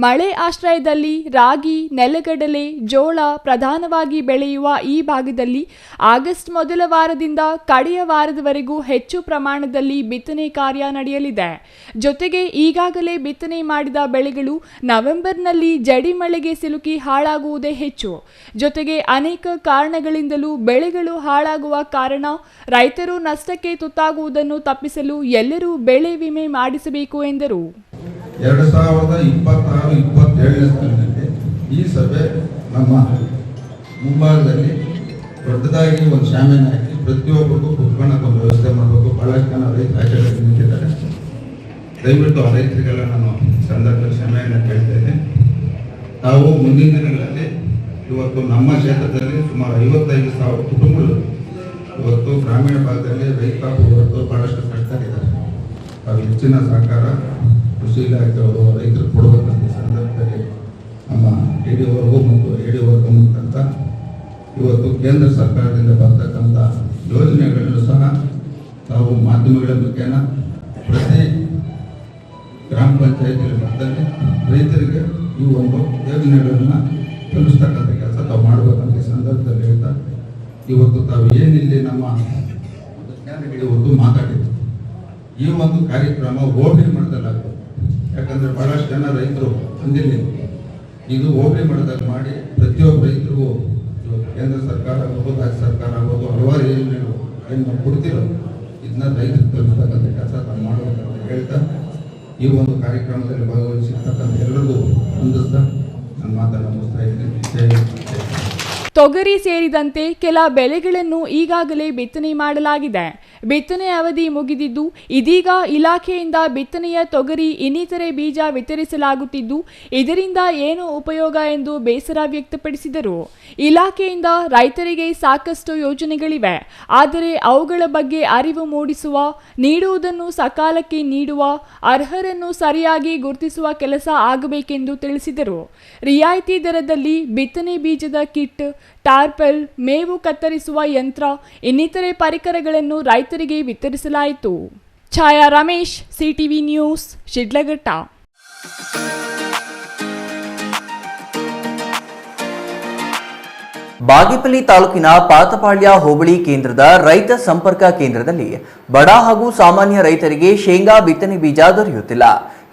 ಮಳೆ ಆಶ್ರಯದಲ್ಲಿ ರಾಗಿ, ನೆಲಗಡಲೆ, ಜೋಳ ಪ್ರಧಾನವಾಗಿ ಬೆಳೆಯುವ ಈ ಭಾಗದಲ್ಲಿ ಆಗಸ್ಟ್ ಮೊದಲ ವಾರದಿಂದ ಕಡೆಯ ವಾರದವರೆಗೂ ಹೆಚ್ಚು ಪ್ರಮಾಣದಲ್ಲಿ ಬಿತ್ತನೆ ಕಾರ್ಯ ನಡೆಯಲಿದೆ. ಜೊತೆಗೆ ಈಗಾಗಲೇ ಬಿತ್ತನೆ ಮಾಡಿದ ಬೆಳೆಗಳು ನವೆಂಬರ್ನಲ್ಲಿ ಜಡಿ ಮಳೆಗೆ ಸಿಲುಕಿ ಹಾಳಾಗುವುದೇ ಹೆಚ್ಚು. ಜೊತೆಗೆ ಅನೇಕ ಕಾರಣಗಳಿಂದಲೂ ಬೆಳೆಗಳು ಹಾಳಾಗುವ ಕಾರಣ ರೈತರು ನಷ್ಟಕ್ಕೆ ತುತ್ತಾಗುವುದನ್ನು ತಪ್ಪಿಸಲು ಎಲ್ಲರೂ ಬೆಳೆ ವಿಮೆ ಮಾಡಿಸಬೇಕು ಎಂದರು. 2026-27ನೇ ಸಾಲಿನಲ್ಲಿ ಈ ಸಭೆ ನಮ್ಮ ಮುಂಭಾಗದಲ್ಲಿ ದೊಡ್ಡದಾಗಿ ಒಂದು ಶಾಮಿಯಾನ ಹಾಕಿ ಪ್ರತಿಯೊಬ್ಬರಿಗೂ ಕುತ್ಕೊಳ್ಳೋಕೆ ಒಂದು ವ್ಯವಸ್ಥೆ ಮಾಡಬೇಕು. ಬಹಳಷ್ಟು ಜನ ರೈತ ಆಚರಣೆ ನಿಂತಿದ್ದಾರೆ. ದಯವಿಟ್ಟು ಆ ರೈತರಿಗೆಲ್ಲ ನಾನು ಸಂದರ್ಭದಲ್ಲಿ ಶಾಮಿಯಾನ ಕೇಳ್ತೇನೆ. ನಾವು ಮುಂದಿನ ದಿನಗಳಲ್ಲಿ ಇವತ್ತು ನಮ್ಮ ಕ್ಷೇತ್ರದಲ್ಲಿ ಸುಮಾರು 55,000 ಕುಟುಂಬಗಳು ಇವತ್ತು ಗ್ರಾಮೀಣ ಭಾಗದಲ್ಲಿ ರೈತ ಹೊರತು ಬಹಳಷ್ಟು ಕಷ್ಟರಿದ್ದಾರೆ. ನಾವು ಹೆಚ್ಚಿನ ಸಹಕಾರ ಕೃಷಿ ಇಲಾಖೆಯವರು ರೈತರು ಕೊಡಬೇಕಂತ ಸಂದರ್ಭದಲ್ಲಿ ನಮ್ಮ ADOವರೆಗೂ ಮತ್ತು ADOವರೆಗೂ ಮುಖಾಂತರ ಇವತ್ತು ಕೇಂದ್ರ ಸರ್ಕಾರದಿಂದ ಬರ್ತಕ್ಕಂಥ ಯೋಜನೆಗಳನ್ನು ಸಹ ನಾವು ಮಾಧ್ಯಮಗಳ ಮುಖೇನ ಪ್ರತಿ ಗ್ರಾಮ ಪಂಚಾಯತಿಗಳ ಮಟ್ಟದಲ್ಲಿ ರೈತರಿಗೆ ಈ ಒಂದು ಯೋಜನೆಗಳನ್ನು ತಲುಪಿಸ್ತಕ್ಕಂಥ ಕೆಲಸ ತಾವು ಮಾಡಬೇಕಂತ ಸಂದರ್ಭದಲ್ಲಿ ಹೇಳ್ತಾ, ಇವತ್ತು ತಾವು ಏನಿಲ್ಲಿ ನಮ್ಮ ಜ್ಞಾನಿಗಳು ಇವತ್ತು ಮಾತಾಡಿದ್ರು, ಈ ಒಂದು ಕಾರ್ಯಕ್ರಮ ಹೋಬಳಿ ಮಟ್ಟದಲ್ಲಾಗ್ತದೆ. ಯಾಕಂದರೆ ಬಹಳಷ್ಟು ಜನ ರೈತರು ಬಂದಿಲ್ಲ. ಇದು ಹೋಬಳಿ ಮಟ್ಟದಲ್ಲಿ ಮಾಡಿ ಪ್ರತಿಯೊಬ್ಬ ರೈತರಿಗೂ ಕೇಂದ್ರ ಸರ್ಕಾರ ಆಗ್ಬೋದು, ರಾಜ್ಯ ಸರ್ಕಾರ ಆಗ್ಬೋದು, ಹಲವಾರು ಯೋಜನೆಗಳು ಏನು ನಾವು ಕೊಡ್ತಿರೋ ಇದನ್ನ ರೈತರಿಗೆ ತಲುಪಿಸ್ತಕ್ಕಂಥ ಕೆಲಸ ತಾವು ಮಾಡಬೇಕಂತ ಹೇಳ್ತಾ, ಈ ಒಂದು ಕಾರ್ಯಕ್ರಮದಲ್ಲಿ ಭಾಗವಹಿಸಿರ್ತಕ್ಕಂಥ ಎಲ್ಲರಿಗೂ ಹೊಂದಿಸ್ತಾ ನನ್ನ ಮಾತನ್ನು ಮುಗಿಸ್ತಾ ಇದ್ದೀನಿ. ತೊಗರಿ ಸೇರಿದಂತೆ ಕೆಲ ಬೆಳೆಗಳನ್ನು ಈಗಾಗಲೇ ಬಿತ್ತನೆ ಮಾಡಲಾಗಿದೆ. ಬಿತ್ತನೆ ಅವಧಿ ಮುಗಿದಿದ್ದು ಇದೀಗ ಇಲಾಖೆಯಿಂದ ಬಿತ್ತನೆಯ ತೊಗರಿ ಇನ್ನಿತರೆ ಬೀಜ ವಿತರಿಸಲಾಗುತ್ತಿದ್ದು ಇದರಿಂದ ಏನು ಉಪಯೋಗ ಎಂದು ಬೇಸರ ವ್ಯಕ್ತಪಡಿಸಿದರು. ಇಲಾಖೆಯಿಂದ ರೈತರಿಗೆ ಸಾಕಷ್ಟು ಯೋಜನೆಗಳಿವೆ, ಆದರೆ ಅವುಗಳ ಬಗ್ಗೆ ಅರಿವು ಮೂಡಿಸುವ, ನೀಡುವುದನ್ನು ಸಕಾಲಕ್ಕೆ ನೀಡುವ, ಅರ್ಹರನ್ನು ಸರಿಯಾಗಿ ಗುರುತಿಸುವ ಕೆಲಸ ಆಗಬೇಕೆಂದು ತಿಳಿಸಿದರು. ರಿಯಾಯಿತಿ ದರದಲ್ಲಿ ಬಿತ್ತನೆ ಬೀಜದ ಕಿಟ್, ಟಾರ್ಪಲ್, ಮೇವು ಕತ್ತರಿಸುವ ಯಂತ್ರ ಇನ್ನಿತರೆ ಪರಿಕರಗಳನ್ನು ರೈತರಿಗೆ ವಿತರಿಸಲಾಯಿತು. ಛಾಯಾ ರಮೇಶ್, ಸಿಟಿವಿ ನ್ಯೂಸ್, ಶಿಡ್ಲಘಟ್ಟ. ಬಾಗೇಪಲ್ಲಿ ತಾಲೂಕಿನ ಪಾತಪಾಳ್ಯ ಹೋಬಳಿ ಕೇಂದ್ರದ ರೈತ ಸಂಪರ್ಕ ಕೇಂದ್ರದಲ್ಲಿ ಬಡ ಹಾಗೂ ಸಾಮಾನ್ಯ ರೈತರಿಗೆ ಶೇಂಗಾ ಬಿತ್ತನೆ ಬೀಜ ದೊರೆಯುತ್ತಿಲ್ಲ.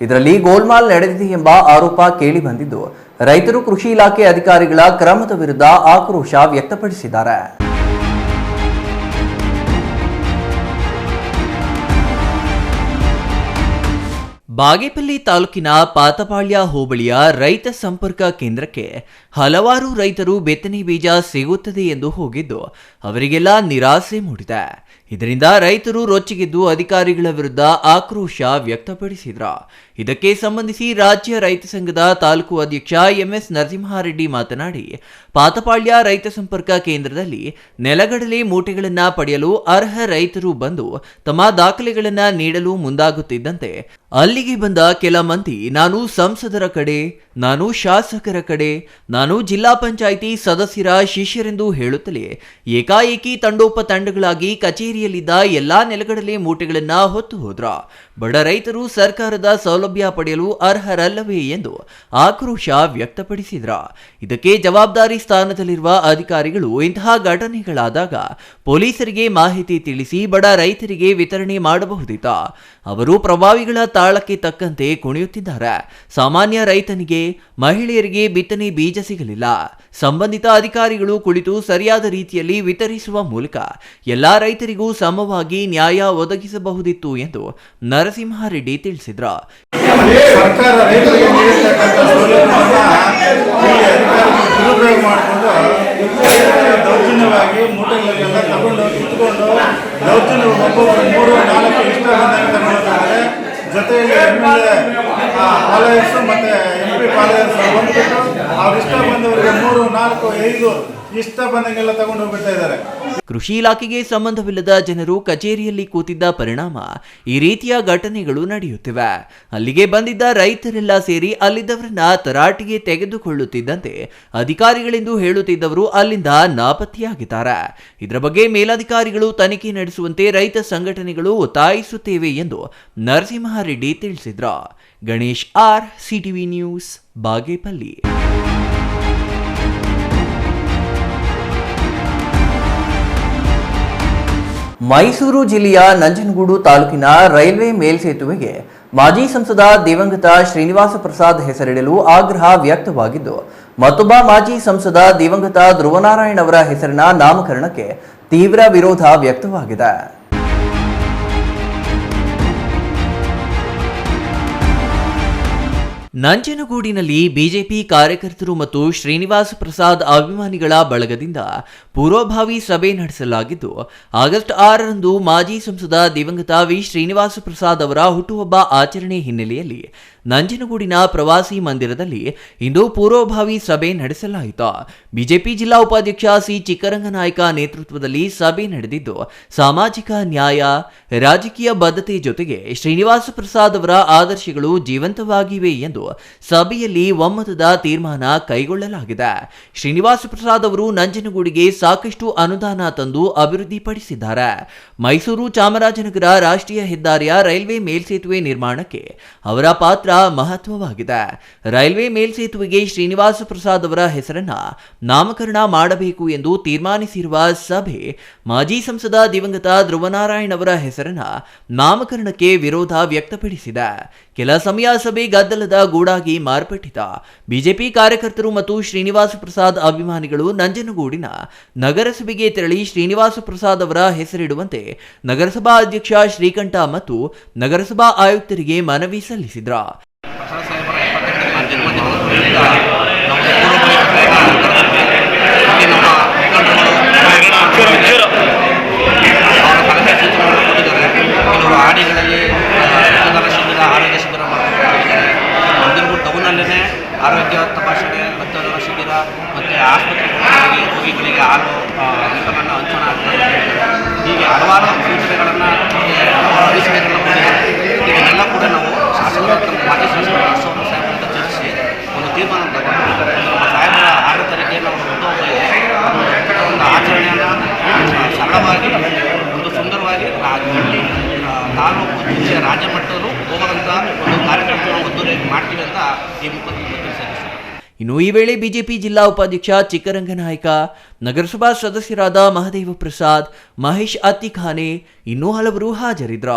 ಇದರಲ್ಲಿ ಗೋಲ್ಮಾಲ್ ನಡೆದಿದೆ ಎಂಬ ಆರೋಪ ಕೇಳಿ ಬಂದಿದ್ದು, ರೈತರು ಕೃಷಿ ಇಲಾಖೆ ಅಧಿಕಾರಿಗಳ ಕ್ರಮದ ವಿರುದ್ಧ ಆಕ್ರೋಶ ವ್ಯಕ್ತಪಡಿಸಿದ್ದಾರೆ. ಬಾಗೇಪಲ್ಲಿ ತಾಲೂಕಿನ ಪಾತಪಾಳ್ಯ ಹೋಬಳಿಯ ರೈತ ಸಂಪರ್ಕ ಕೇಂದ್ರಕ್ಕೆ ಹಲವಾರು ರೈತರು ಬಿತ್ತನೆ ಬೀಜ ಸಿಗುತ್ತದೆ ಎಂದು ಹೋಗಿದ್ದು ಅವರಿಗೆಲ್ಲ ನಿರಾಸೆ ಮೂಡಿದೆ. ಇದರಿಂದ ರೈತರು ರೊಚ್ಚಿಗೆದ್ದು ಅಧಿಕಾರಿಗಳ ವಿರುದ್ಧ ಆಕ್ರೋಶ ವ್ಯಕ್ತಪಡಿಸಿದ್ರು. ಇದಕ್ಕೆ ಸಂಬಂಧಿಸಿ ರಾಜ್ಯ ರೈತ ಸಂಘದ ತಾಲೂಕು ಅಧ್ಯಕ್ಷ ಎಂಎಸ್ ನರಸಿಂಹಾರೆಡ್ಡಿ ಮಾತನಾಡಿ, ಪಾತಪಾಳ್ಯ ರೈತ ಸಂಪರ್ಕ ಕೇಂದ್ರದಲ್ಲಿ ನೆಲಗಡಲೆ ಮೂಟೆಗಳನ್ನು ಪಡೆಯಲು ಅರ್ಹ ರೈತರು ಬಂದು ತಮ್ಮ ದಾಖಲೆಗಳನ್ನು ನೀಡಲು ಮುಂದಾಗುತ್ತಿದ್ದಂತೆ ಅಲ್ಲಿಗೆ ಬಂದ ಕೆಲ ಮಂದಿ ನಾನು ಸಂಸದರ ಕಡೆ, ನಾನು ಶಾಸಕರ ಕಡೆ, ನಾನು ಜಿಲ್ಲಾ ಪಂಚಾಯಿತಿ ಸದಸ್ಯರ ಶಿಷ್ಯರೆಂದು ಹೇಳುತ್ತಲೇ ಏಕಾಏಕಿ ತಂಡೋಪತಂಡಗಳಾಗಿ ಕಚೇರಿಯಲ್ಲಿದ್ದ ಎಲ್ಲಾ ನೆಲಗಡಲೆ ಮೂಟೆಗಳನ್ನು ಹೊತ್ತು ಹೋದ್ರ. ಬಡ ರೈತರು ಸರ್ಕಾರದ ಸೌಲಭ್ಯ ಪಡೆಯಲು ಅರ್ಹರಲ್ಲವೇ ಎಂದು ಆಕ್ರೋಶ ವ್ಯಕ್ತಪಡಿಸಿದ್ರ. ಇದಕ್ಕೆ ಜವಾಬ್ದಾರಿ ಸ್ಥಾನದಲ್ಲಿರುವ ಅಧಿಕಾರಿಗಳು ಇಂತಹ ಘಟನೆಗಳಾದಾಗ ಪೊಲೀಸರಿಗೆ ಮಾಹಿತಿ ತಿಳಿಸಿ ಬಡ ರೈತರಿಗೆ ವಿತರಣೆ ಮಾಡಬಹುದಿತ್ತ. ಅವರು ಪ್ರಭಾವಿಗಳ ತಾಳಕ್ಕೆ ತಕ್ಕಂತೆ ಕುಣಿಯುತ್ತಿದ್ದಾರೆ. ಸಾಮಾನ್ಯ ರೈತನಿಗೆ, ಮಹಿಳೆಯರಿಗೆ ಬಿತ್ತನೆ ಬೀಜ ಸಿಗಲಿಲ್ಲ. ಸಂಬಂಧಿತ ಅಧಿಕಾರಿಗಳು ಕುಳಿತು ಸರಿಯಾದ ರೀತಿಯಲ್ಲಿ ವಿತರಿಸುವ ಮೂಲಕ ಎಲ್ಲಾ ರೈತರಿಗೂ ಸಮವಾಗಿ ನ್ಯಾಯ ಒದಗಿಸಬಹುದಿತ್ತು ಎಂದು ನರಸಿಂಹಾರೆಡ್ಡಿ ತಿಳಿಸಿದ್ರು. ಸರ್ಕಾರ ರೈತರಿಗೆ ನೀಡಿರ್ತಕ್ಕಂಥ ದುರುಪಯೋಗ ಮಾಡಿಕೊಂಡು ದೌರ್ಜನ್ಯವಾಗಿ ಮೂಟೆಗಳನ್ನೆಲ್ಲ ತಗೊಂಡು ಕಿತ್ಕೊಂಡು ದೌರ್ಜನ್ಯ ಒಬ್ಬೊಬ್ಬರು 3-4 ಇಷ್ಟ ಬಂದಾಗ ತಗೊಂಡಿದ್ದಾರೆ. ಜೊತೆಯಲ್ಲಿ MLA ಫಾಲೋಯರ್ಸು ಮತ್ತು MP ಫಾಲೋಯರ್ಸ್ ಬಂದ್ಬಿಟ್ಟು ಅವ್ರ ಇಷ್ಟ ಬಂದವರಿಗೆ 3-4-5 ಇಷ್ಟ ಬಂದಂಗೆಲ್ಲ ತಗೊಂಡು ಹೋಗ್ಬಿಡ್ತಾ ಇದ್ದಾರೆ. ಕೃಷಿ ಇಲಾಖೆಗೆ ಸಂಬಂಧವಿಲ್ಲದ ಜನರು ಕಚೇರಿಯಲ್ಲಿ ಕೂತಿದ್ದ ಪರಿಣಾಮ ಈ ರೀತಿಯ ಘಟನೆಗಳು ನಡೆಯುತ್ತಿವೆ. ಅಲ್ಲಿಗೆ ಬಂದಿದ್ದ ರೈತರೆಲ್ಲ ಸೇರಿ ಅಲ್ಲಿದ್ದವರನ್ನ ತರಾಟೆಗೆ ತೆಗೆದುಕೊಳ್ಳುತ್ತಿದ್ದಂತೆ ಅಧಿಕಾರಿಗಳೆಂದು ಹೇಳುತ್ತಿದ್ದವರು ಅಲ್ಲಿಂದ ನಾಪತ್ತೆಯಾಗಿದ್ದಾರೆ. ಇದರ ಬಗ್ಗೆ ಮೇಲಧಿಕಾರಿಗಳು ತನಿಖೆ ನಡೆಸುವಂತೆ ರೈತ ಸಂಘಟನೆಗಳು ಒತ್ತಾಯಿಸುತ್ತೇವೆ ಎಂದು ನರಸಿಂಹಾರೆಡ್ಡಿ ತಿಳಿಸಿದ್ರು. Ganesh R, CTV news, Bagepalli. Mysuru ಜಿಲ್ಲೆಯ ನಂಜನಗೂಡು ತಾಲೂಕಿನ ರೈಲ್ವೆ ಮೇಲ್ಸೇತುವೆಗೆ ಮಾಜಿ ಸಂಸದ ದಿವಂಗತ ಶ್ರೀನಿವಾಸ ಪ್ರಸಾದ್ ಹೆಸರಿಡಲು ಆಗ್ರಹ ವ್ಯಕ್ತವಾಗಿದ್ದು, ಮತ್ತೊಬ್ಬ ಮಾಜಿ ಸಂಸದ ದಿವಂಗತ ಧ್ರುವನಾರಾಯಣ್ ಅವರ ಹೆಸರಿನ ನಾಮಕರಣಕ್ಕೆ ತೀವ್ರ ವಿರೋಧ ವ್ಯಕ್ತವಾಗಿದೆ. ನಂಜನಗೂಡಿನಲ್ಲಿ ಬಿಜೆಪಿ ಕಾರ್ಯಕರ್ತರು ಮತ್ತು ಶ್ರೀನಿವಾಸ ಪ್ರಸಾದ್ ಅಭಿಮಾನಿಗಳ ಬಳಗದಿಂದ ಪೂರ್ವಭಾವಿ ಸಭೆ ನಡೆಸಲಾಗಿದ್ದು, ಆಗಸ್ಟ್ 6ರಂದು ಮಾಜಿ ಸಂಸದ ದಿವಂಗತ ವಿ ಶ್ರೀನಿವಾಸ ಪ್ರಸಾದ್ ಅವರ ಹುಟ್ಟುಹಬ್ಬ ಆಚರಣೆ ಹಿನ್ನೆಲೆಯಲ್ಲಿ ನಂಜನಗೂಡಿನ ಪ್ರವಾಸಿ ಮಂದಿರದಲ್ಲಿ ಇಂದು ಪೂರ್ವಭಾವಿ ಸಭೆ ನಡೆಸಲಾಯಿತು. ಬಿಜೆಪಿ ಜಿಲ್ಲಾ ಉಪಾಧ್ಯಕ್ಷ ಸಿ ಚಿಕ್ಕರಂಗನಾಯಕ ನೇತೃತ್ವದಲ್ಲಿ ಸಭೆ ನಡೆದಿದ್ದು, ಸಾಮಾಜಿಕ ನ್ಯಾಯ, ರಾಜಕೀಯ ಬದ್ಧತೆ ಜೊತೆಗೆ ಶ್ರೀನಿವಾಸ ಪ್ರಸಾದ್ ಅವರ ಆದರ್ಶಗಳು ಜೀವಂತವಾಗಿವೆ ಎಂದು ಸಭೆಯಲ್ಲಿ ಒಮ್ಮತದ ತೀರ್ಮಾನ ಕೈಗೊಳ್ಳಲಾಗಿದೆ. ಶ್ರೀನಿವಾಸ ಪ್ರಸಾದ್ ಅವರು ನಂಜನಗೂಡಿಗೆ ಸಾಕಷ್ಟು ಅನುದಾನ ತಂದು ಅಭಿವೃದ್ಧಿಪಡಿಸಿದ್ದಾರೆ. ಮೈಸೂರು ಚಾಮರಾಜನಗರ ರಾಷ್ಟ್ರೀಯ ಹೆದ್ದಾರಿಯ ರೈಲ್ವೆ ಮೇಲ್ಸೇತುವೆ ನಿರ್ಮಾಣಕ್ಕೆ ಅವರ ಪಾತ್ರ ಮಹತ್ವವಾಗಿದೆ. ರೈಲ್ವೆ ಮೇಲ್ಸೇತುವೆಗೆ ಶ್ರೀನಿವಾಸ ಪ್ರಸಾದ್ ಅವರ ಹೆಸರನ್ನ ನಾಮಕರಣ ಮಾಡಬೇಕು ಎಂದು ತೀರ್ಮಾನಿಸಿರುವ ಸಭೆ ಮಾಜಿ ಸಂಸದ ದಿವಂಗತ ಧ್ರುವನಾರಾಯಣ್ ಅವರ ಹೆಸರನ್ನ ನಾಮಕರಣಕ್ಕೆ ವಿರೋಧ ವ್ಯಕ್ತಪಡಿಸಿದೆ. ಕೆಲ ಸಮಯ ಸಭೆ ಗದ್ದಲದ ಗೂಡಾಗಿ ಮಾರ್ಪಟ್ಟಿದೆ. ಬಿಜೆಪಿ ಕಾರ್ಯಕರ್ತರು ಮತ್ತು ಶ್ರೀನಿವಾಸ ಪ್ರಸಾದ್ ಅಭಿಮಾನಿಗಳು ನಂಜನಗೂಡಿನ ನಗರಸಭೆಗೆ ತೆರಳಿ ಶ್ರೀನಿವಾಸ ಪ್ರಸಾದ್ ಅವರ ಹೆಸರಿಡುವಂತೆ ನಗರಸಭಾ ಅಧ್ಯಕ್ಷ ಶ್ರೀಕಂಠ ಮತ್ತು ನಗರಸಭಾ ಆಯುಕ್ತರಿಗೆ ಮನವಿ ಸಲ್ಲಿಸಿದ್ರು. ರಾಜ್ಯ ಮಟ್ಟದಲ್ಲೂ ಹೋಗುವಂಥ ಒಂದು ಕಾರ್ಯಕ್ರಮವನ್ನು ಅದ್ದೂರಿಯಾಗಿ ಮಾಡ್ತೀವಿ ಅಂತ ಈ ಮುಖಾಂತರ ತಿಳಿಸಿದ್ದಾರೆ. ಇನ್ನು ಈ ವೇಳೆ ಬಿಜೆಪಿ ಜಿಲ್ಲಾ ಉಪಾಧ್ಯಕ್ಷ ಚಿಕ್ಕರಂಗನಾಯಕ, ನಗರಸಭಾ ಸದಸ್ಯರಾದ ಮಹದೇವ ಪ್ರಸಾದ್, ಮಹೇಶ್ ಅತ್ತಿಖಾನೆ, ಇನ್ನೂ ಹಲವರು ಹಾಜರಿದ್ರ.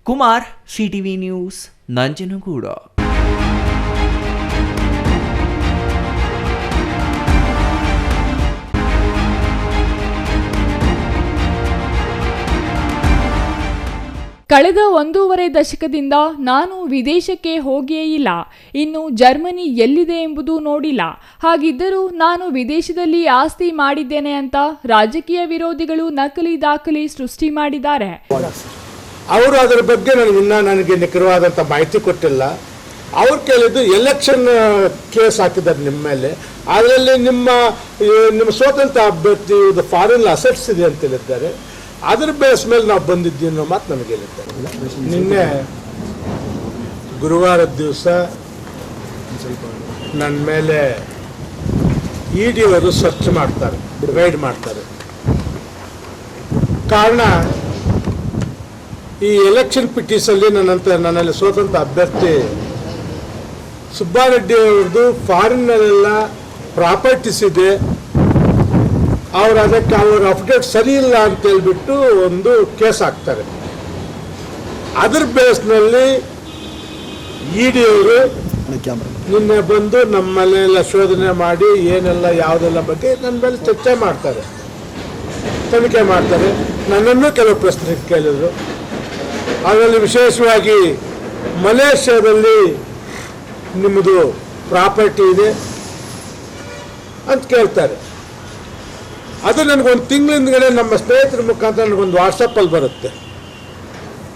Kumar, CTV news, Nanjangud. ಕಳೆದ 1.5 ದಶಕದಿಂದ ನಾನು ವಿದೇಶಕ್ಕೆ ಹೋಗಿಯೇ ಇಲ್ಲ. ಇನ್ನು ಜರ್ಮನಿ ಎಲ್ಲಿದೆ ಎಂಬುದು ನೋಡಿಲ್ಲ. ಹಾಗಿದ್ದರೂ ನಾನು ವಿದೇಶದಲ್ಲಿ ಆಸ್ತಿ ಮಾಡಿದ್ದೇನೆ ಅಂತ ರಾಜಕೀಯ ವಿರೋಧಿಗಳು ನಕಲಿ ದಾಖಲೆ ಸೃಷ್ಟಿ ಮಾಡಿದ್ದಾರೆ. ಅವರು ಅದರ ಬಗ್ಗೆ ನನಗೆ ನಿಖರವಾದಂಥ ಮಾಹಿತಿ ಕೊಟ್ಟಿಲ್ಲ. ಅವ್ರು ಕೇಳಿದ್ದು ಎಲೆಕ್ಷನ್ ಕೇಸ್ ಹಾಕಿದ್ದಾರೆ ನಿಮ್ಮ ಮೇಲೆ, ಅದರಲ್ಲಿ ನಿಮ್ಮ ಸ್ವತಂತ್ರ ಅಭ್ಯರ್ಥಿ ಫಾರಿನ್ ಅಸೆಟ್ಸ್ ಇದೆ ಅಂತ ಹೇಳಿದ್ದಾರೆ. ಅದರ ಬೇಸ್ ಮೇಲೆ ನಾವು ಬಂದಿದ್ದೀವಿ ಅನ್ನೋ ಮಾತು ನನಗೆ ಹೇಳಿದ್ದಾರೆ. ನಿನ್ನೆ ಗುರುವಾರದ ದಿವಸ ನನ್ನ ಮೇಲೆ ಇಡಿ ಅವರು ಸರ್ಚ್ ಮಾಡ್ತಾರೆ, ರೈಡ್ ಮಾಡ್ತಾರೆ. ಕಾರಣ ಈ ಎಲೆಕ್ಷನ್ ಪಿಟಿಷಲ್ಲಿ ನನ್ನಲ್ಲಿ ಸ್ವತಂತ್ರ ಅಭ್ಯರ್ಥಿ ಸುಬ್ಬಾರೆಡ್ಡಿ ಅವ್ರದ್ದು ಫಾರಿನ್ನಲ್ಲೆಲ್ಲ ಪ್ರಾಪರ್ಟೀಸ್ ಇದೆ, ಅದಕ್ಕೆ ಅವ್ರ ಅಪ್ಡೇಟ್ ಸರಿ ಇಲ್ಲ ಅಂತ ಹೇಳ್ಬಿಟ್ಟು ಒಂದು ಕೇಸ್ ಹಾಕ್ತಾರೆ. ಅದರ ಬೇಸ್ನಲ್ಲಿ ಇಡಿ ಅವರು ನಿನ್ನೆ ಬಂದು ನಮ್ಮ ಮನೆಯೆಲ್ಲ ಶೋಧನೆ ಮಾಡಿ ಏನೆಲ್ಲ ಯಾವುದೆಲ್ಲ ಬಗ್ಗೆ ನನ್ನ ಮೇಲೆ ಚರ್ಚೆ ಮಾಡ್ತಾರೆ, ತನಿಖೆ ಮಾಡ್ತಾರೆ. ನನ್ನನ್ನು ಕೆಲವು ಪ್ರಶ್ನೆ ಕೇಳಿದರು. ಅದರಲ್ಲಿ ವಿಶೇಷವಾಗಿ ಮಲೇಷ್ಯಾದಲ್ಲಿ ನಿಮ್ಮದು ಪ್ರಾಪರ್ಟಿ ಇದೆ ಅಂತ ಕೇಳ್ತಾರೆ. ಅದು ನನಗೊಂದು ತಿಂಗಳಿಂದಗಡೆ ನಮ್ಮ ಸ್ನೇಹಿತರ ಮುಖಾಂತರ ನನಗೊಂದು ವಾಟ್ಸಪ್ಪಲ್ಲಿ ಬರುತ್ತೆ.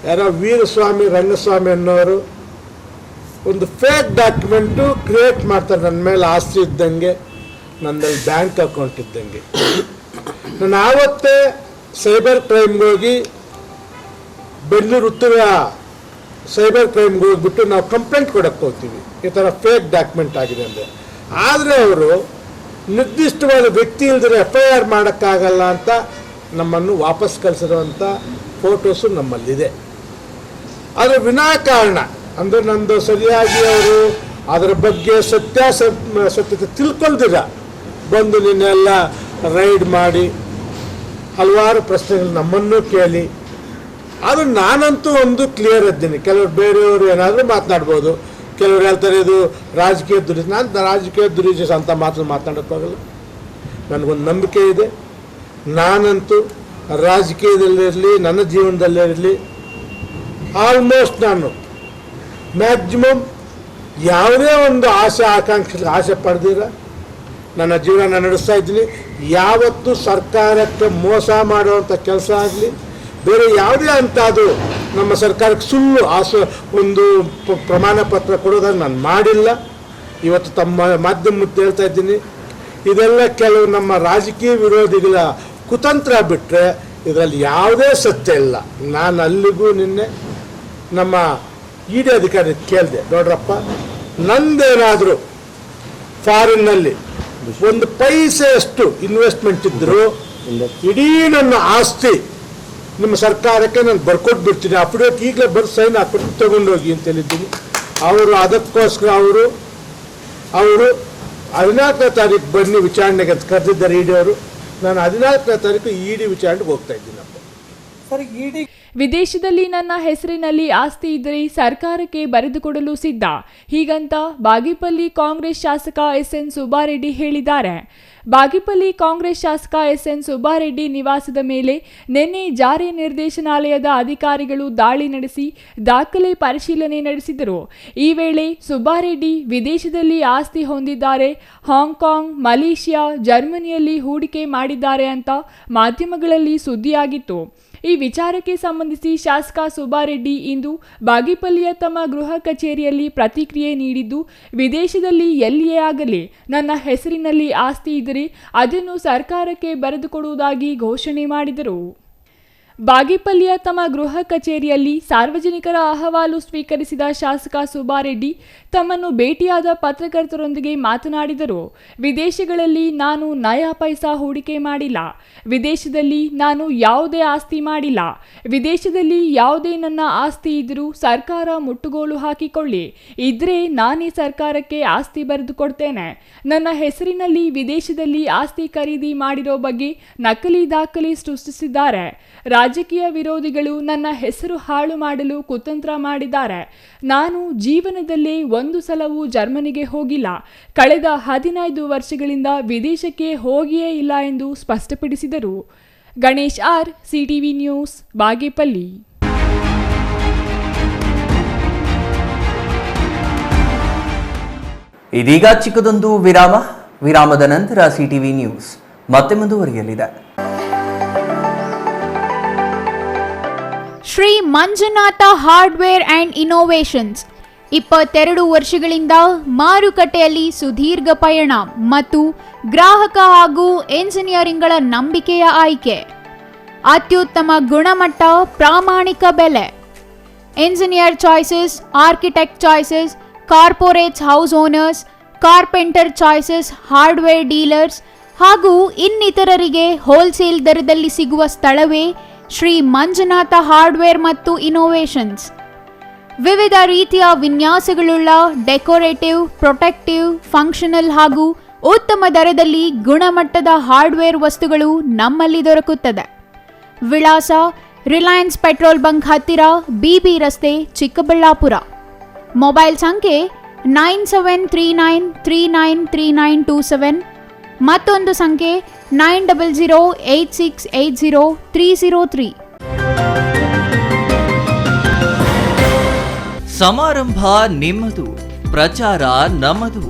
ಯಾರೋ ವೀರಸ್ವಾಮಿ ರಂಗಸ್ವಾಮಿ ಅನ್ನೋರು ಒಂದು ಫೇಕ್ ಡಾಕ್ಯುಮೆಂಟು ಕ್ರಿಯೇಟ್ ಮಾಡ್ತಾರೆ ನನ್ನ ಮೇಲೆ ಆಸ್ತಿ ಇದ್ದಂಗೆ, ನನ್ನಲ್ಲಿ ಬ್ಯಾಂಕ್ ಅಕೌಂಟ್ ಇದ್ದಂಗೆ. ನಾನು ಆವತ್ತೇ ಸೈಬರ್ ಕ್ರೈಮ್ಗೆ ಹೋಗಿ ಬೆಂಗಳೂರು ಉತ್ತರ ಸೈಬರ್ ಕ್ರೈಮ್ಗೆ ಹೋಗ್ಬಿಟ್ಟು ನಾವು ಕಂಪ್ಲೇಂಟ್ ಕೊಡಕ್ಕೆ ಹೋಗ್ತೀವಿ, ಈ ಥರ ಫೇಕ್ ಡಾಕ್ಯುಮೆಂಟ್ ಆಗಿದೆ ಅಂದರೆ. ಆದರೆ ಅವರು ನಿರ್ದಿಷ್ಟವಾದ ವ್ಯಕ್ತಿ ಇಲ್ದರೆ FIR ಮಾಡೋಕ್ಕಾಗಲ್ಲ ಅಂತ ನಮ್ಮನ್ನು ವಾಪಸ್ ಕಳಿಸಿರುವಂಥ ಫೋಟೋಸು ನಮ್ಮಲ್ಲಿದೆ. ಆದರೆ ವಿನಾಕಾರಣ ಅಂದರೆ ನಂದು ಸರಿಯಾಗಿ ಅವರು ಅದರ ಬಗ್ಗೆ ಸತ್ಯತೆ ತಿಳ್ಕೊಳ್ದಿರ ಬಂದು ನಿನ್ನೆಲ್ಲ ರೈಡ್ ಮಾಡಿ ಹಲವಾರು ಪ್ರಶ್ನೆಗಳು ನಮ್ಮನ್ನು ಕೇಳಿ, ಅದು ನಾನಂತೂ ಒಂದು ಕ್ಲಿಯರ್ ಇದ್ದೀನಿ. ಕೆಲವರು ಬೇರೆಯವರು ಏನಾದರೂ ಮಾತನಾಡ್ಬೋದು, ಕೆಲವರು ಹೇಳ್ತಾರೆ ಇದು ರಾಜಕೀಯ ದುರುದ್ದೇಶ. ನಾನು ರಾಜಕೀಯ ದುರುದ್ದೇಶ ಅಂತ ಮಾತನಾಡೋಕ್ಕಾಗಲ್ಲ. ನನಗೊಂದು ನಂಬಿಕೆ ಇದೆ. ನಾನಂತೂ ರಾಜಕೀಯದಲ್ಲಿರಲಿ ನನ್ನ ಜೀವನದಲ್ಲಿರಲಿ ಆಲ್ಮೋಸ್ಟ್ ನಾನು ಮ್ಯಾಕ್ಸಿಮಮ್ ಯಾವುದೇ ಒಂದು ಆಸೆ ಪಡೆದಿರ ನನ್ನ ಜೀವನ ನಡೆಸ್ತಾ ಇದ್ದೀನಿ. ಯಾವತ್ತೂ ಸರ್ಕಾರಕ್ಕೆ ಮೋಸ ಮಾಡುವಂಥ ಕೆಲಸ ಆಗಲಿ, ಬೇರೆ ಯಾವುದೇ ಅಂತ ಅದು ನಮ್ಮ ಸರ್ಕಾರಕ್ಕೆ ಸುಳ್ಳು ಒಂದು ಪ್ರಮಾಣ ಪತ್ರ ಕೊಡೋದನ್ನು ನಾನು ಮಾಡಿಲ್ಲ. ಇವತ್ತು ತಮ್ಮ ಮಾಧ್ಯಮ ಹೇಳ್ತಾ ಇದ್ದೀನಿ, ಇದೆಲ್ಲ ಕೆಲವು ನಮ್ಮ ರಾಜಕೀಯ ವಿರೋಧಿಗಳ ಕುತಂತ್ರ ಬಿಟ್ಟರೆ ಇದರಲ್ಲಿ ಯಾವುದೇ ಸತ್ಯ ಇಲ್ಲ. ನಾನು ಅಲ್ಲಿಗೂ ನಿನ್ನೆ ನಮ್ಮ ಇಡಿ ಅಧಿಕಾರಿ ಕೇಳಿದೆ, ನೋಡ್ರಪ್ಪ ನಂದೇನಾದರೂ ಫಾರಿನ್ನಲ್ಲಿ ಒಂದು ಪೈಸೆಯಷ್ಟು ಇನ್ವೆಸ್ಟ್ಮೆಂಟ್ ಇದ್ದರೂ ಇಡೀ ನನ್ನ ಆಸ್ತಿ ನಿಮ್ಮ ಸರ್ಕಾರಕ್ಕೆ ನಾನು ಬರ್ಕೊಟ್ಟು ಬಿಡ್ತೀನಿ, ಅಫಿಡೇವಿಟ್ ಈಗಲೇ ಬರ್ ಸೈನ್ ಹಾಕ್ಬಿಟ್ಟು ತೊಗೊಂಡೋಗಿ ಅಂತ ಹೇಳಿದ್ದೀನಿ. ಅವರು ಅದಕ್ಕೋಸ್ಕರ ಅವರು 14ನೇ ತಾರೀಕು ಬನ್ನಿ ವಿಚಾರಣೆಗೆ ಅಂತ ಕರೆದಿದ್ದಾರೆ ಇಡಿ ಅವರು. ನಾನು 14ನೇ ತಾರೀಕು ಇಡಿ ವಿಚಾರಣೆಗೆ ಹೋಗ್ತಾ ಇದ್ದೀನಪ್ಪ. ಸರ್, ಇಡಿ ವಿದೇಶದಲ್ಲಿ ನನ್ನ ಹೆಸರಿನಲ್ಲಿ ಆಸ್ತಿ ಇದ್ದರೆ ಸರ್ಕಾರಕ್ಕೆ ಬರೆದುಕೊಡಲು ಸಿದ್ಧ, ಹೀಗಂತ ಬಾಗೇಪಲ್ಲಿ ಕಾಂಗ್ರೆಸ್ ಶಾಸಕ SN ಸುಬ್ಬಾರೆಡ್ಡಿ ಹೇಳಿದ್ದಾರೆ. ಬಾಗೇಪಲ್ಲಿ ಕಾಂಗ್ರೆಸ್ ಶಾಸಕ SN ಸುಬ್ಬಾರೆಡ್ಡಿ ನಿವಾಸದ ಮೇಲೆ ನಿನ್ನೆ ಜಾರಿ ನಿರ್ದೇಶನಾಲಯದ ಅಧಿಕಾರಿಗಳು ದಾಳಿ ನಡೆಸಿ ದಾಖಲೆ ಪರಿಶೀಲನೆ ನಡೆಸಿದರು. ಈ ವೇಳೆ ಸುಬ್ಬಾರೆಡ್ಡಿ ವಿದೇಶದಲ್ಲಿ ಆಸ್ತಿ ಹೊಂದಿದ್ದಾರೆ, ಹಾಂಗ್ಕಾಂಗ್, ಮಲೇಷಿಯಾ, ಜರ್ಮನಿಯಲ್ಲಿ ಹೂಡಿಕೆ ಮಾಡಿದ್ದಾರೆ ಅಂತ ಮಾಧ್ಯಮಗಳಲ್ಲಿ ಸುದ್ದಿಯಾಗಿತ್ತು. ಈ ವಿಚಾರಕ್ಕೆ ಸಂಬಂಧಿಸಿ ಶಾಸಕ ಸುಬ್ಬಾರೆಡ್ಡಿ ಇಂದು ಬಾಗೇಪಲ್ಲಿಯ ತಮ್ಮ ಗೃಹ ಕಚೇರಿಯಲ್ಲಿ ಪ್ರತಿಕ್ರಿಯೆ ನೀಡಿದ್ದು, ವಿದೇಶದಲ್ಲಿ ಎಲ್ಲಿಯೇ ಆಗಲಿ ನನ್ನ ಹೆಸರಿನಲ್ಲಿ ಆಸ್ತಿ ಇದ್ದರೆ ಅದನ್ನು ಸರ್ಕಾರಕ್ಕೆ ಬರೆದುಕೊಡುವುದಾಗಿ ಘೋಷಣೆ ಮಾಡಿದರು. ಬಾಗೇಪಲ್ಲಿಯ ತಮ್ಮ ಗೃಹ ಕಚೇರಿಯಲ್ಲಿ ಸಾರ್ವಜನಿಕರ ಅಹವಾಲು ಸ್ವೀಕರಿಸಿದ ಶಾಸಕ ಸುಬ್ಬಾರೆಡ್ಡಿ ತಮ್ಮನ್ನು ಭೇಟಿಯಾದ ಪತ್ರಕರ್ತರೊಂದಿಗೆ ಮಾತನಾಡಿದರು. ವಿದೇಶಗಳಲ್ಲಿ ನಾನು ನಯಾ ಪೈಸಾ ಹೂಡಿಕೆ ಮಾಡಿಲ್ಲ. ವಿದೇಶದಲ್ಲಿ ನಾನು ಯಾವುದೇ ಆಸ್ತಿ ಮಾಡಿಲ್ಲ. ವಿದೇಶದಲ್ಲಿ ಯಾವುದೇ ನನ್ನ ಆಸ್ತಿ ಇದ್ರೂ ಸರ್ಕಾರ ಮುಟ್ಟುಗೋಲು ಹಾಕಿಕೊಳ್ಳಿ, ಇದ್ರೆ ನಾನೇ ಸರ್ಕಾರಕ್ಕೆ ಆಸ್ತಿ ಬರೆದು ಕೊಡ್ತೇನೆ. ನನ್ನ ಹೆಸರಿನಲ್ಲಿ ವಿದೇಶದಲ್ಲಿ ಆಸ್ತಿ ಖರೀದಿ ಮಾಡಿರೋ ಬಗ್ಗೆ ನಕಲಿ ದಾಖಲೆ ಸೃಷ್ಟಿಸಿದ್ದಾರೆ. ರಾಜಕೀಯ ವಿರೋಧಿಗಳು ನನ್ನ ಹೆಸರು ಹಾಳು ಮಾಡಲು ಕುತಂತ್ರ ಮಾಡಿದ್ದಾರೆ. ನಾನು ಜೀವನದಲ್ಲೇ ಒಂದು ಸಲವೂ ಜರ್ಮನಿಗೆ ಹೋಗಿಲ್ಲ. ಕಳೆದ 15 ವರ್ಷಗಳಿಂದ ವಿದೇಶಕ್ಕೆ ಹೋಗಿಯೇ ಇಲ್ಲ ಎಂದು ಸ್ಪಷ್ಟಪಡಿಸಿದರು. Ganesh R, CTV news, Bagepalli. ಇದೀಗ ಚಿಕ್ಕದೊಂದು ವಿರಾಮದ ನಂತರ ಸಿಟಿವಿ ನ್ಯೂಸ್ ಮತ್ತೆ ಮುಂದುವರಿಯಲಿದೆ. Shri Manjunatha hardware and innovations 22 ವರ್ಷಗಳಿಂದ ಮಾರುಕಟ್ಟೆಯಲ್ಲಿ ಸುದೀರ್ಘ ಪಯಣ ಮತ್ತು ಗ್ರಾಹಕ ಹಾಗೂ ಎಂಜಿನಿಯರಿಂಗ್ಗಳ ನಂಬಿಕೆಯ ಆಯ್ಕೆ. ಅತ್ಯುತ್ತಮ ಗುಣಮಟ್ಟ, ಪ್ರಾಮಾಣಿಕ ಬೆಲೆ. Engineer choices, architect choices, corporates, house owners, carpenter choices, hardware dealers ಹಾಗೂ ಇನ್ನಿತರರಿಗೆ ಹೋಲ್ಸೇಲ್ ದರದಲ್ಲಿ ಸಿಗುವ ಸ್ಥಳವೇ ಶ್ರೀ ಮಂಜುನಾಥ ಹಾರ್ಡ್ವೇರ್ ಮತ್ತು ಇನೋವೇಷನ್ಸ್. ವಿವಿಧ ರೀತಿಯ ವಿನ್ಯಾಸಗಳುಳ್ಳ ಡೆಕೋರೇಟಿವ್, ಪ್ರೊಟೆಕ್ಟಿವ್, ಫಂಕ್ಷನಲ್ ಹಾಗೂ ಉತ್ತಮ ದರದಲ್ಲಿ ಗುಣಮಟ್ಟದ ಹಾರ್ಡ್ವೇರ್ ವಸ್ತುಗಳು ನಮ್ಮಲ್ಲಿ ದೊರಕುತ್ತದೆ. ವಿಳಾಸ: ರಿಲಯನ್ಸ್ ಪೆಟ್ರೋಲ್ ಬಂಕ್ ಹತ್ತಿರ, ಬಿಬಿ ರಸ್ತೆ, ಚಿಕ್ಕಬಳ್ಳಾಪುರ. ಮೊಬೈಲ್ ಸಂಖ್ಯೆ 9739393927, ಮತ್ತೊಂದು ಸಂಖ್ಯೆ 9008680303. ಸಮಾರಂಭ ನಿಮ್ಮದು, ಪ್ರಚಾರ ನಮ್ಮದು.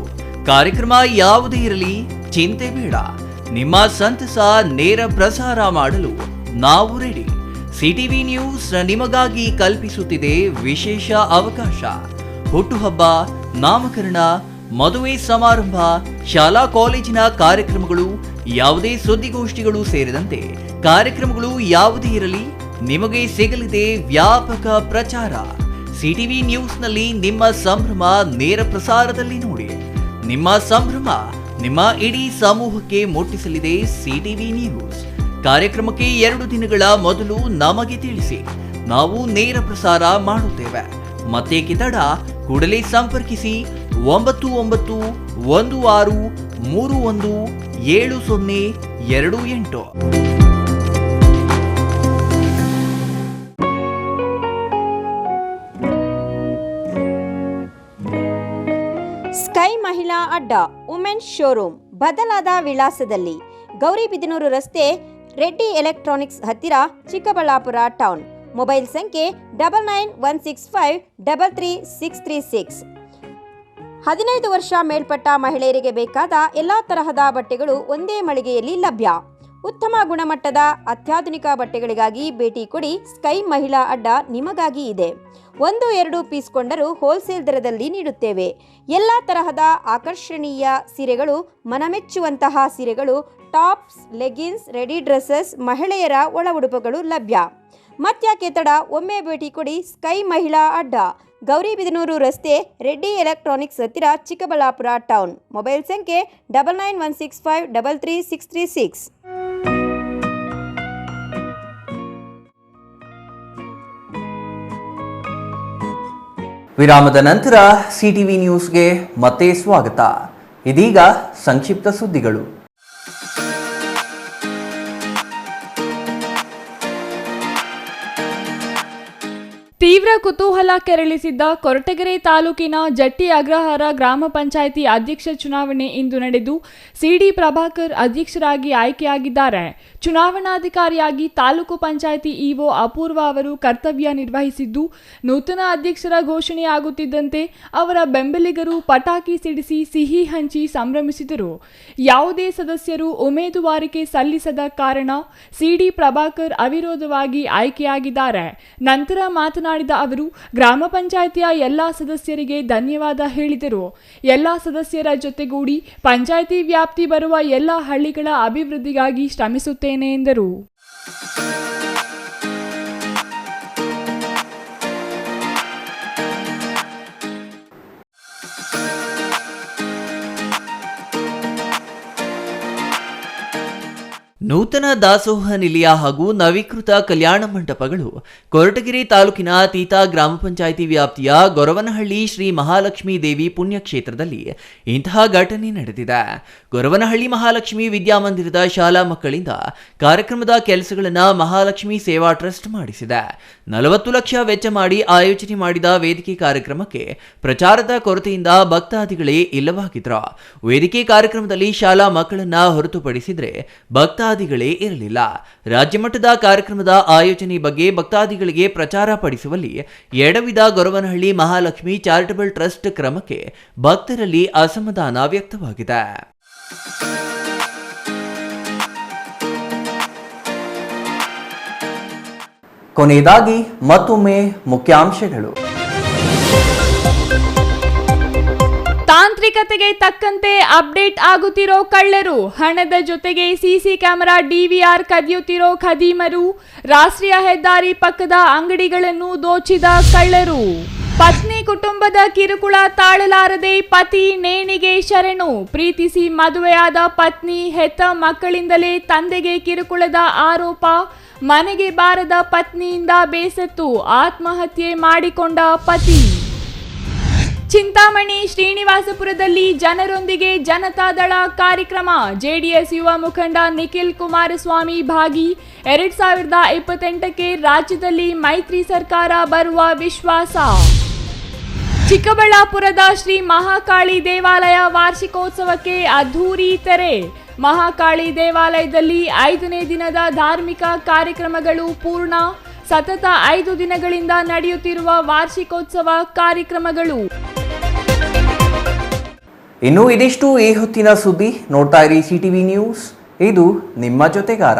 ಕಾರ್ಯಕ್ರಮ ಯಾವುದೇ ಇರಲಿ ಚಿಂತೆ ಬೇಡ. ನಿಮ್ಮ ಸಂತಸ ನೇರ ಪ್ರಸಾರ ಮಾಡಲು ನಾವು ರೆಡಿ. ಸಿಟಿವಿ ನ್ಯೂಸ್ ನಿಮಗಾಗಿ ಕಲ್ಪಿಸುತ್ತಿದೆ ವಿಶೇಷ ಅವಕಾಶ. ಹುಟ್ಟುಹಬ್ಬ, ನಾಮಕರಣ, ಮದುವೆ ಸಮಾರಂಭ, ಶಾಲಾ ಕಾಲೇಜಿನ ಕಾರ್ಯಕ್ರಮಗಳು, ಯಾವುದೇ ಸುದ್ದಿಗೋಷ್ಠಿಗಳು ಸೇರಿದಂತೆ ಕಾರ್ಯಕ್ರಮಗಳು ಯಾವುದೇ ಇರಲಿ ನಿಮಗೆ ಸಿಗಲಿದೆ ವ್ಯಾಪಕ ಪ್ರಚಾರ. ಸಿಟಿವಿ ನ್ಯೂಸ್ನಲ್ಲಿ ನಿಮ್ಮ ಸಂಭ್ರಮ ನೇರ ಪ್ರಸಾರದಲ್ಲಿ ನೋಡಿ. ನಿಮ್ಮ ಸಂಭ್ರಮ ನಿಮ್ಮ ಇಡೀ ಸಮೂಹಕ್ಕೆ ಮುಟ್ಟಿಸಲಿದೆ ಸಿಟಿವಿ ನ್ಯೂಸ್. ಕಾರ್ಯಕ್ರಮಕ್ಕೆ 2 ದಿನಗಳ ಮೊದಲು ನಮಗೆ ತಿಳಿಸಿ, ನಾವು ನೇರ ಪ್ರಸಾರ ಮಾಡುತ್ತೇವೆ. ಮತ್ತೆ ಕಿತಡ ಕೂಡಲೇ ಸಂಪರ್ಕಿಸಿ 9916317028. ಸ್ಕೈ ಮಹಿಳಾ ಅಡ್ಡ ವುಮೆನ್ಸ್ ಶೋರೂಮ್ ಬದಲಾದ ವಿಳಾಸದಲ್ಲಿ, ಗೌರಿಬಿದನೂರು ರಸ್ತೆ, ರೆಡ್ಡಿ ಎಲೆಕ್ಟ್ರಾನಿಕ್ಸ್ ಹತ್ತಿರ, ಚಿಕ್ಕಬಳ್ಳಾಪುರ ಟೌನ್. ಮೊಬೈಲ್ ಸಂಖ್ಯೆ 9916533636. 15 ವರ್ಷ ಮೇಲ್ಪಟ್ಟ ಮಹಿಳೆಯರಿಗೆ ಬೇಕಾದ ಎಲ್ಲ ತರಹದ ಬಟ್ಟೆಗಳು ಒಂದೇ ಮಳಿಗೆಯಲ್ಲಿ ಲಭ್ಯ. ಉತ್ತಮ ಗುಣಮಟ್ಟದ ಅತ್ಯಾಧುನಿಕ ಬಟ್ಟೆಗಳಿಗಾಗಿ ಭೇಟಿ ಕೊಡಿ. ಸ್ಕೈ ಮಹಿಳಾ ಅಡ್ಡ ನಿಮಗಾಗಿ ಇದೆ. 1-2 ಪೀಸ್ ಕೊಂಡರೂ ಹೋಲ್ಸೇಲ್ ದರದಲ್ಲಿ ನೀಡುತ್ತೇವೆ. ಎಲ್ಲ ತರಹದ ಆಕರ್ಷಣೀಯ ಸೀರೆಗಳು, ಮನಮೆಚ್ಚುವಂತಹ ಸೀರೆಗಳು, ಟಾಪ್ಸ್, ಲೆಗಿನ್ಸ್, ರೆಡಿ ಡ್ರೆಸ್ಸಸ್, ಮಹಿಳೆಯರ ಒಳ ಉಡುಪುಗಳು ಲಭ್ಯ. ಮತ್ಯಾಕೆ ತಡ, ಒಮ್ಮೆ ಭೇಟಿ ಕೊಡಿ. ಸ್ಕೈ ಮಹಿಳಾ ಅಡ್ಡ, ಗೌರಿಬಿದನೂರು ರಸ್ತೆ, ರೆಡ್ಡಿ ಎಲೆಕ್ಟ್ರಾನಿಕ್ಸ್ ಹತ್ತಿರ, ಚಿಕ್ಕಬಳ್ಳಾಪುರ ಟೌನ್. ಮೊಬೈಲ್ ಸಂಖ್ಯೆ 9916533636. ವಿರಾಮದ ನಂತರ ಸಿಟಿವಿ ನ್ಯೂಸ್ಗೆ ಮತ್ತೆ ಸ್ವಾಗತ. ಇದೀಗ ಸಂಕ್ಷಿಪ್ತ ಸುದ್ದಿಗಳು. ತೀವ್ರ ಕುತೂಹಲ ಕೆರಳಿಸಿದ್ದ ಕೊರಟಗೆರೆ ತಾಲೂಕಿನ ಜಟ್ಟಿ ಅಗ್ರಹಾರ ಗ್ರಾಮ ಪಂಚಾಯಿತಿ ಅಧ್ಯಕ್ಷ ಚುನಾವಣೆ ಇಂದು ನಡೆದು ಸಿಡಿ ಪ್ರಭಾಕರ್ ಅಧ್ಯಕ್ಷರಾಗಿ ಆಯ್ಕೆಯಾಗಿದ್ದಾರೆ. ಚುನಾವಣಾಧಿಕಾರಿಯಾಗಿ ತಾಲೂಕು ಪಂಚಾಯಿತಿ ಇಒ ಅಪೂರ್ವ ಅವರು ಕರ್ತವ್ಯ ನಿರ್ವಹಿಸಿದ್ದು, ನೂತನ ಅಧ್ಯಕ್ಷರ ಘೋಷಣೆಯಾಗುತ್ತಿದ್ದಂತೆ ಅವರ ಬೆಂಬಲಿಗರು ಪಟಾಕಿ ಸಿಡಿಸಿ ಸಿಹಿ ಹಂಚಿ ಸಂಭ್ರಮಿಸಿದರು. ಯಾವುದೇ ಸದಸ್ಯರು ಉಮೇದುವಾರಿಕೆ ಸಲ್ಲಿಸದ ಕಾರಣ ಸಿಡಿ ಪ್ರಭಾಕರ್ ಅವಿರೋಧವಾಗಿ ಆಯ್ಕೆಯಾಗಿದ್ದಾರೆ. ನಂತರ ಮಾತನಾಡಿದ ಅವರು ಗ್ರಾಮ ಪಂಚಾಯಿತಿಯ ಎಲ್ಲಾ ಸದಸ್ಯರಿಗೆ ಧನ್ಯವಾದ ಹೇಳಿದರು. ಎಲ್ಲಾ ಸದಸ್ಯರ ಜೊತೆಗೂಡಿ ಪಂಚಾಯಿತಿ ವ್ಯಾಪ್ತಿ ಬರುವ ಎಲ್ಲ ಹಳ್ಳಿಗಳ ಅಭಿವೃದ್ಧಿಗಾಗಿ ಶ್ರಮಿಸುತ್ತೇನೆ ಎಂದರು. ನೂತನ ದಾಸೋಹ ನಿಲಯ ಹಾಗೂ ನವೀಕೃತ ಕಲ್ಯಾಣ ಮಂಟಪಗಳು ಕೊರಟಗೆರೆ ತಾಲೂಕಿನ ತೀತಾ ಗ್ರಾಮ ಪಂಚಾಯಿತಿ ವ್ಯಾಪ್ತಿಯ ಗೊರವನಹಳ್ಳಿ ಶ್ರೀ ಮಹಾಲಕ್ಷ್ಮೀ ದೇವಿ ಪುಣ್ಯಕ್ಷೇತ್ರದಲ್ಲಿ ಇಂತಹ ಘಟನೆ ನಡೆದಿದೆ. ಗೊರವನಹಳ್ಳಿ ಮಹಾಲಕ್ಷ್ಮಿ ವಿದ್ಯಾಮಂದಿರದ ಶಾಲಾ ಮಕ್ಕಳಿಂದ ಕಾರ್ಯಕ್ರಮದ ಕೆಲಸಗಳನ್ನು ಮಹಾಲಕ್ಷ್ಮಿ ಸೇವಾ ಟ್ರಸ್ಟ್ ಮಾಡಿಸಿದೆ. 40 ಲಕ್ಷ ವೆಚ್ಚ ಮಾಡಿ ಆಯೋಜನೆ ಮಾಡಿದ ವೇದಿಕೆ ಕಾರ್ಯಕ್ರಮಕ್ಕೆ ಪ್ರಚಾರದ ಕೊರತೆಯಿಂದ ಭಕ್ತಾದಿಗಳೇ ಇಲ್ಲವಾಗಿದ್ರು. ವೇದಿಕೆ ಕಾರ್ಯಕ್ರಮದಲ್ಲಿ ಶಾಲಾ ಮಕ್ಕಳನ್ನ ಹೊರತುಪಡಿಸಿದ್ರೆ ಭಕ್ತಾದಿಗಳೇ ಇರಲಿಲ್ಲ. ರಾಜ್ಯ ಮಟ್ಟದ ಕಾರ್ಯಕ್ರಮದ ಆಯೋಜನೆ ಬಗ್ಗೆ ಭಕ್ತಾದಿಗಳಿಗೆ ಪ್ರಚಾರ ಪಡಿಸುವಲ್ಲಿ ಎಡವಿದ ಗೊರವನಹಳ್ಳಿ ಮಹಾಲಕ್ಷ್ಮಿ ಚಾರಿಟಬಲ್ ಟ್ರಸ್ಟ್ ಕ್ರಮಕ್ಕೆ ಭಕ್ತರಲ್ಲಿ ಅಸಮಾಧಾನ ವ್ಯಕ್ತವಾಗಿದೆ. ಕೊನೆಯದಾಗಿ ಮತ್ತೊಮ್ಮೆ ಮುಖ್ಯಾಂಶಗಳು. ತಾಂತ್ರಿಕತೆಗೆ ತಕ್ಕಂತೆ ಅಪ್ಡೇಟ್ ಆಗುತ್ತಿರೋ ಕಳ್ಳರು, ಹಣದ ಜೊತೆಗೆ ಸಿಸಿ ಕ್ಯಾಮೆರಾ ಡಿವಿಆರ್ ಕದಿಯುತ್ತಿರೋ ಖದೀಮರು, ರಾಷ್ಟ್ರೀಯ ಹೆದ್ದಾರಿ ಪಕ್ಕದ ಅಂಗಡಿಗಳನ್ನು ದೋಚಿದ ಕಳ್ಳರು, ಪತ್ನಿ ಕುಟುಂಬದ ಕಿರುಕುಳ ತಾಳಲಾರದೆ ಪತಿ ನೇಣಿಗೆ ಶರಣು, ಪ್ರೀತಿಸಿ ಮದುವೆಯಾದ ಪತ್ನಿ ಹೆತ್ತ ಮಕ್ಕಳಿಂದಲೇ ತಂದೆಗೆ ಕಿರುಕುಳದ ಆರೋಪ, ಮನೆಗೆ ಬಾರದ ಪತ್ನಿಯಿಂದ ಬೇಸತ್ತು ಆತ್ಮಹತ್ಯೆ ಮಾಡಿಕೊಂಡ ಪತಿ. ಚಿಂತಾಮಣಿ ಶ್ರೀನಿವಾಸಪುರದಲ್ಲಿ ಜನರೊಂದಿಗೆ ಜನತಾದಳ ಕಾರ್ಯಕ್ರಮ, ಜೆಡಿಎಸ್ ಯುವ ಮುಖಂಡ ನಿಖಿಲ್ ಕುಮಾರಸ್ವಾಮಿ ಭಾಗಿ. 2028ಕ್ಕೆ ರಾಜ್ಯದಲ್ಲಿ ಮೈತ್ರಿ ಸರ್ಕಾರ ಬರುವ ವಿಶ್ವಾಸ. ಚಿಕ್ಕಬಳ್ಳಾಪುರದ ಶ್ರೀ ಮಹಾಕಾಳಿ ದೇವಾಲಯ ವಾರ್ಷಿಕೋತ್ಸವಕ್ಕೆ ಅದ್ಧೂರಿ ತೆರೆ. ಮಹಾಕಾಳಿ ದೇವಾಲಯದಲ್ಲಿ 5ನೇ ದಿನದ ಧಾರ್ಮಿಕ ಕಾರ್ಯಕ್ರಮಗಳು ಪೂರ್ಣ. ಸತತ 5 ದಿನಗಳಿಂದ ನಡೆಯುತ್ತಿರುವ ವಾರ್ಷಿಕೋತ್ಸವ ಕಾರ್ಯಕ್ರಮಗಳು. ಇನ್ನು ಇದಿಷ್ಟು ಈ ಹೊತ್ತಿನ ಸುದ್ದಿ. ನೋಡ್ತಾ ಇರಿ ಸಿಟಿವಿ ನ್ಯೂಸ್, ಇದು ನಿಮ್ಮ ಜೊತೆಗಾರ.